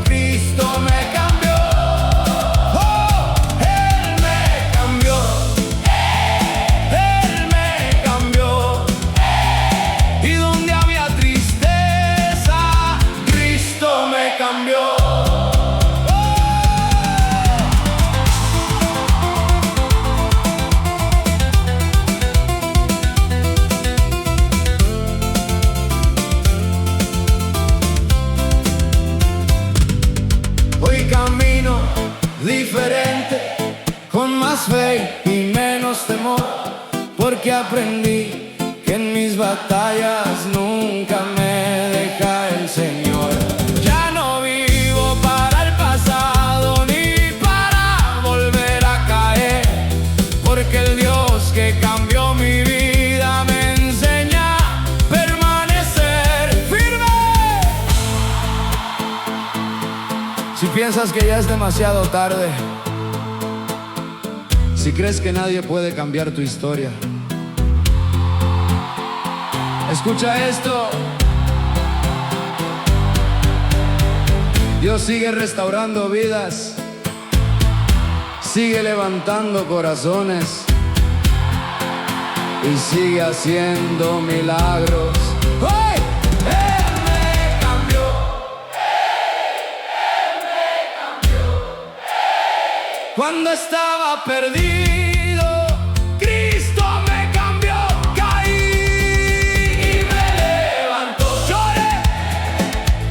Cristo me cambió. Oh, Él me cambió, Él me cambió. Y donde había tristeza, Cristo me cambió. Hoy camino diferente, con más fe y menos temor, porque aprendí que en mis batallas nunca me deja el Señor. Ya no vivo para el pasado ni para volver a caer, porque el Dios que cambió mi vida me enseña a permanecer firme. Si piensas que ya es demasiado tarde, si crees que nadie puede cambiar tu historia, escucha esto. Dios sigue restaurando vidas, sigue levantando corazones y sigue haciendo milagros. ¡Hey! Él me cambió, Él me cambió. Cuando estaba perdido, Cristo me cambió. Caí y me levantó, lloré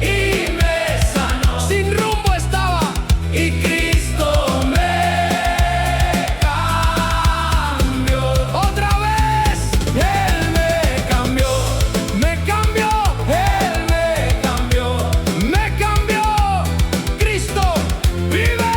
y me sanó. Sin rumbo estaba y Cristo me cambió. Otra vez, Él me cambió, me cambió, Él me cambió, me cambió. Cristo vive.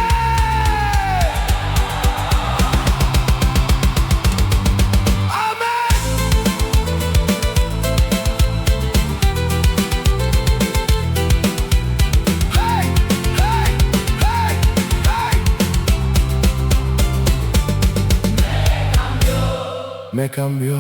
Me cambió.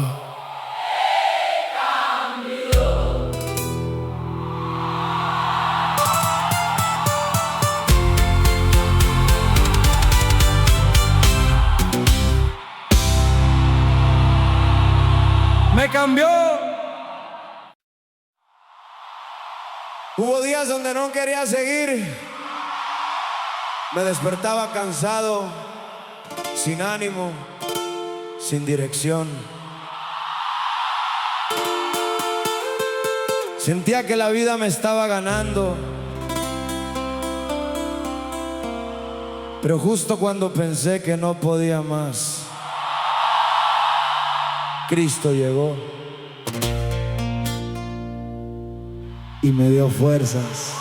Me cambió. Hubo días donde no quería seguir. Me despertaba cansado, sin ánimo, sin dirección. Sentía que la vida me estaba ganando, pero justo cuando pensé que no podía más, Cristo llegó y me dio fuerzas.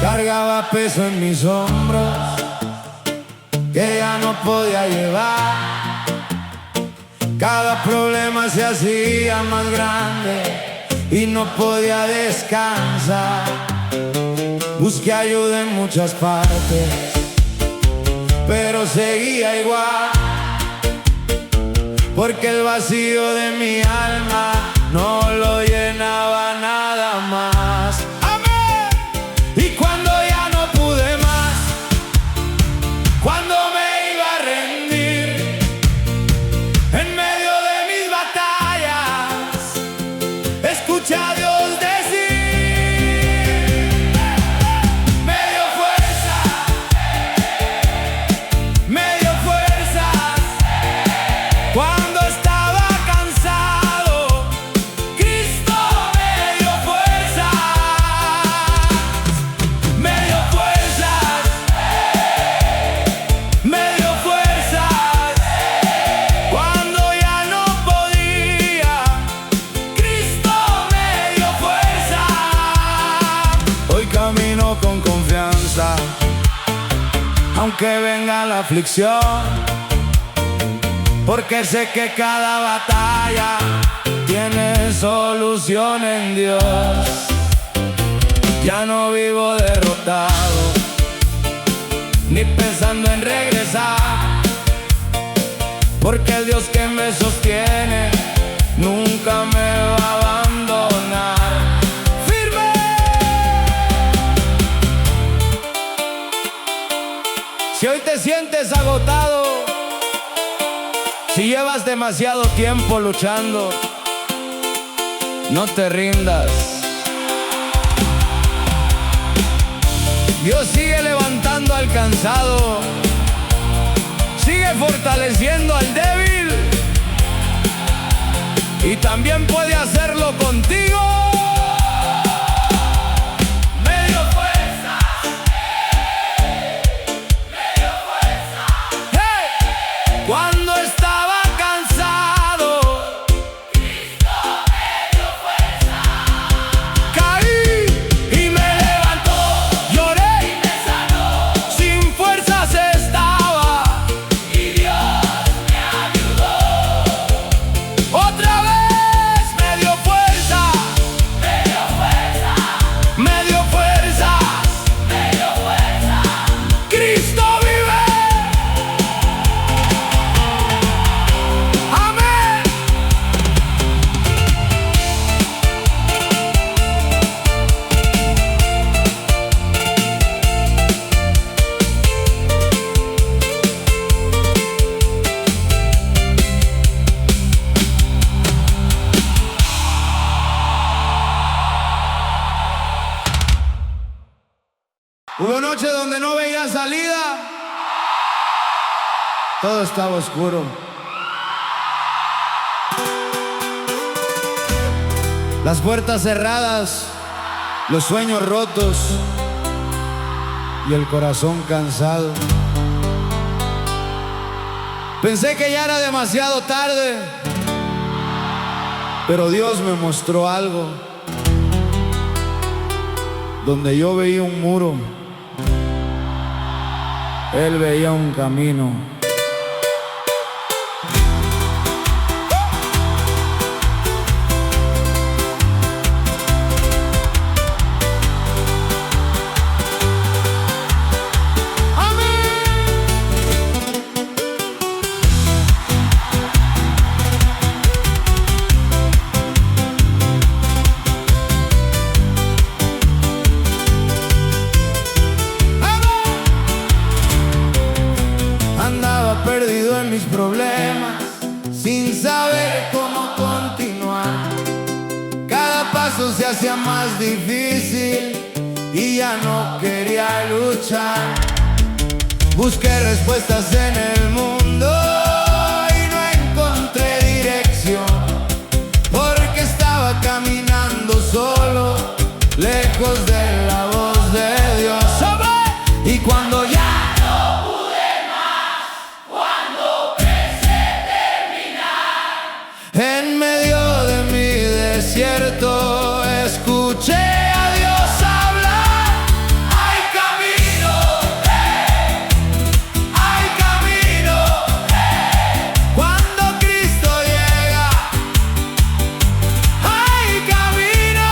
Cargaba peso en mis hombros que ya no podía llevar. Cada problema se hacía más grande y no podía descansar. Busqué ayuda en muchas partes, pero seguía igual. porque el vacío de mi alma no lo llenaba nada más. Amén. Y cuando ya no pude más, cuando me iba a rendir, en medio de mis batallas, escuché a Dios decir, me dio fuerza, me dio fuerzas. Cuando estaba cansado, Cristo me dio fuerzas, me dio fuerzas, me dio fuerzas. Cuando ya no podía, Cristo me dio fuerzas. Hoy camino con confianza, aunque venga la aflicción, porque sé que cada batalla tiene solución en Dios. Ya no vivo derrotado, ni pensando en regresar, porque el Dios que me sostiene nunca me va a abandonar. ¡Firme! Si hoy te sientes agotado, si llevas demasiado tiempo luchando, no te rindas. Dios sigue levantando al cansado, sigue fortaleciendo al débil, y también puede hacerlo contigo. Me dio fuerza, me dio fuerza. ¡Hey! Cuando estaba cansado, Cristo me dio fuerza. Caí y me levantó, lloré y me sanó. Sin fuerzas estaba y Dios me ayudó. Otra vez me dio fuerza, me dio fuerza, me dio fuerzas, me dio fuerza. Cristo vive. Amén. Hubo noches donde no veía salida, todo estaba oscuro. Las puertas cerradas, los sueños rotos y el corazón cansado. Pensé que ya era demasiado tarde, pero Dios me mostró algo. Donde yo veía un muro, Él veía un camino. Perdido en mis problemas, sin saber cómo continuar. Cada paso se hacía más difícil y ya no quería luchar. Busqué respuestas en el mundo y no encontré dirección, porque estaba caminando solo, lejos de la voz de Dios. Y cuando ya en medio de mi desierto escuché a Dios hablar. Hay camino, hay camino. Cuando Cristo llega, hay camino.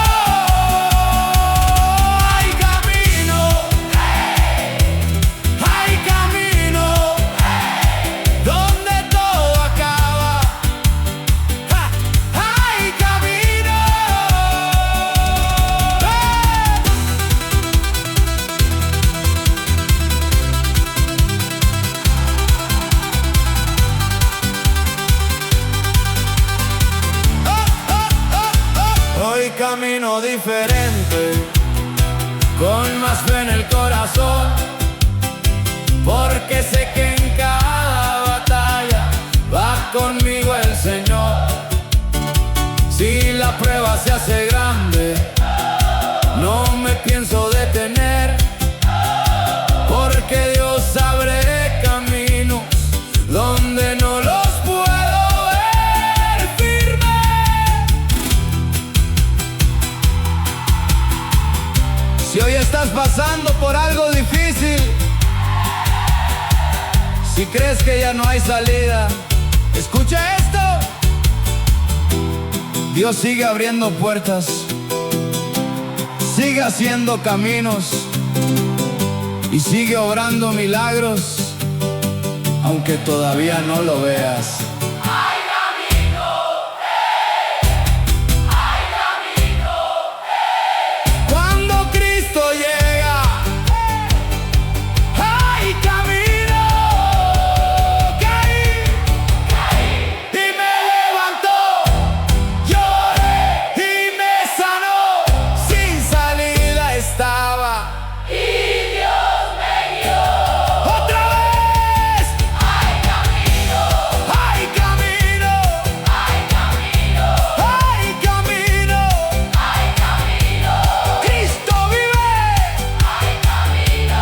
diferente, con más fe en el corazón, porque sé que en cada batalla va conmigo el Señor. Si la prueba se hace grande, no me pienso detener, porque Dios abre caminos donde no los puedo ver firme. Si hoy estás pasando por algo difícil, si crees que ya no hay salida, escucha esto. Dios sigue abriendo puertas, sigue haciendo caminos y sigue obrando milagros, aunque todavía no lo veas. Hay camino, hay camino, Cuando Cristo llega, hay camino. Caí y me levantó, lloré y me sanó. Sin salida estaba y Dios me guió. otra vez. Hay camino, Hay camino, hay camino, hay camino. hay camino, Cristo vive. hay camino.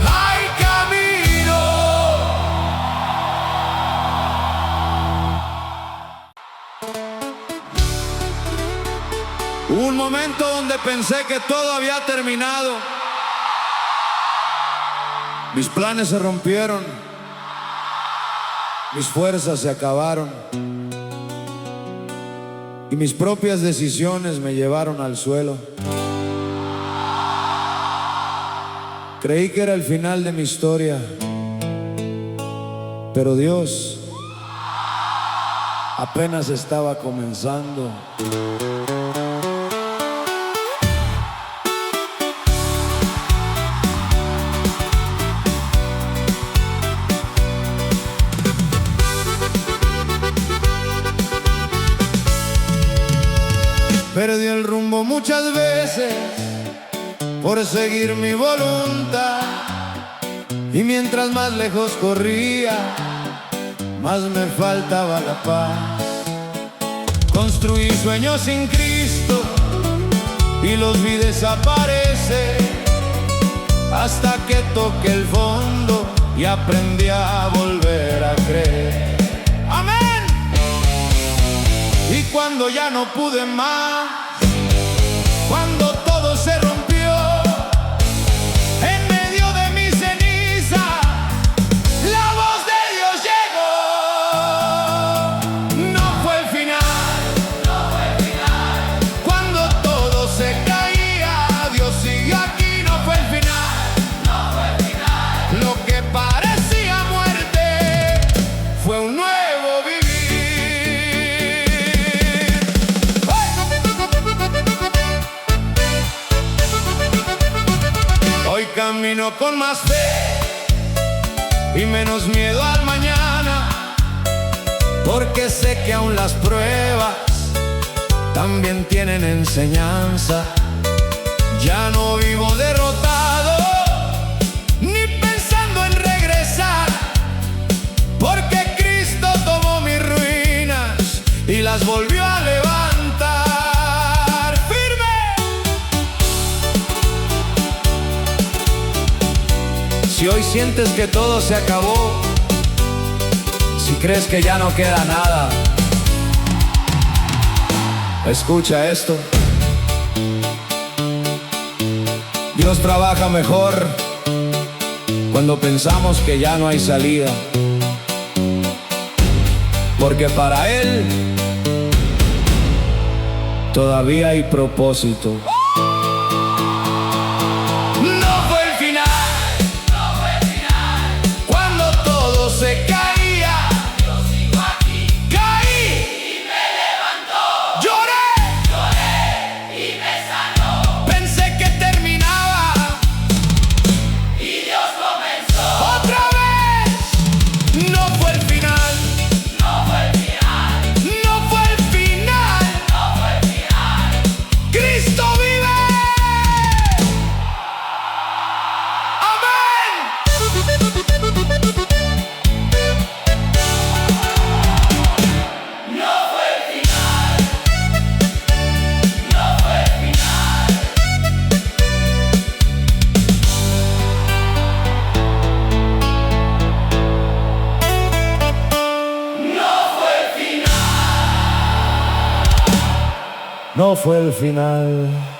Hay camino. Hubo un momento donde pensé que todo había terminado. Mis planes se rompieron. Mis fuerzas se acabaron. Y mis propias decisiones me llevaron al suelo. Creí que era el final de mi historia, pero Dios apenas estaba comenzando. Perdí el rumbo muchas veces por seguir mi voluntad, y mientras más lejos corría, más me faltaba la paz. Construí sueños sin Cristo y los vi desaparecer, hasta que toqué el fondo y aprendí a volver a creer. ¡Amén! Y cuando ya no pude más, cuando todo se rompió, en medio de mi ceniza, la voz de Dios llegó. No fue el final, No fue el final, cuando todo se caía, Dios sigue aquí. No fue el final, no fue el final, lo que parecía muerte fue un nuevo vivir. Hoy camino con más fe y menos miedo al mañana, porque sé que aún las pruebas también tienen enseñanza. Ya no vivo derrotado, ni pensando en regresar, porque Cristo tomó mis ruinas y las volvió a levantar firme. Si hoy sientes que todo se acabó, si crees que ya no queda nada, escucha esto. Dios trabaja mejor cuando pensamos que ya no hay salida, porque para Él todavía hay propósito. No fue el final, no fue el final, cuando todo se caía, yo sigo aquí caí, y me levantó, lloré lloré y me no fue el final.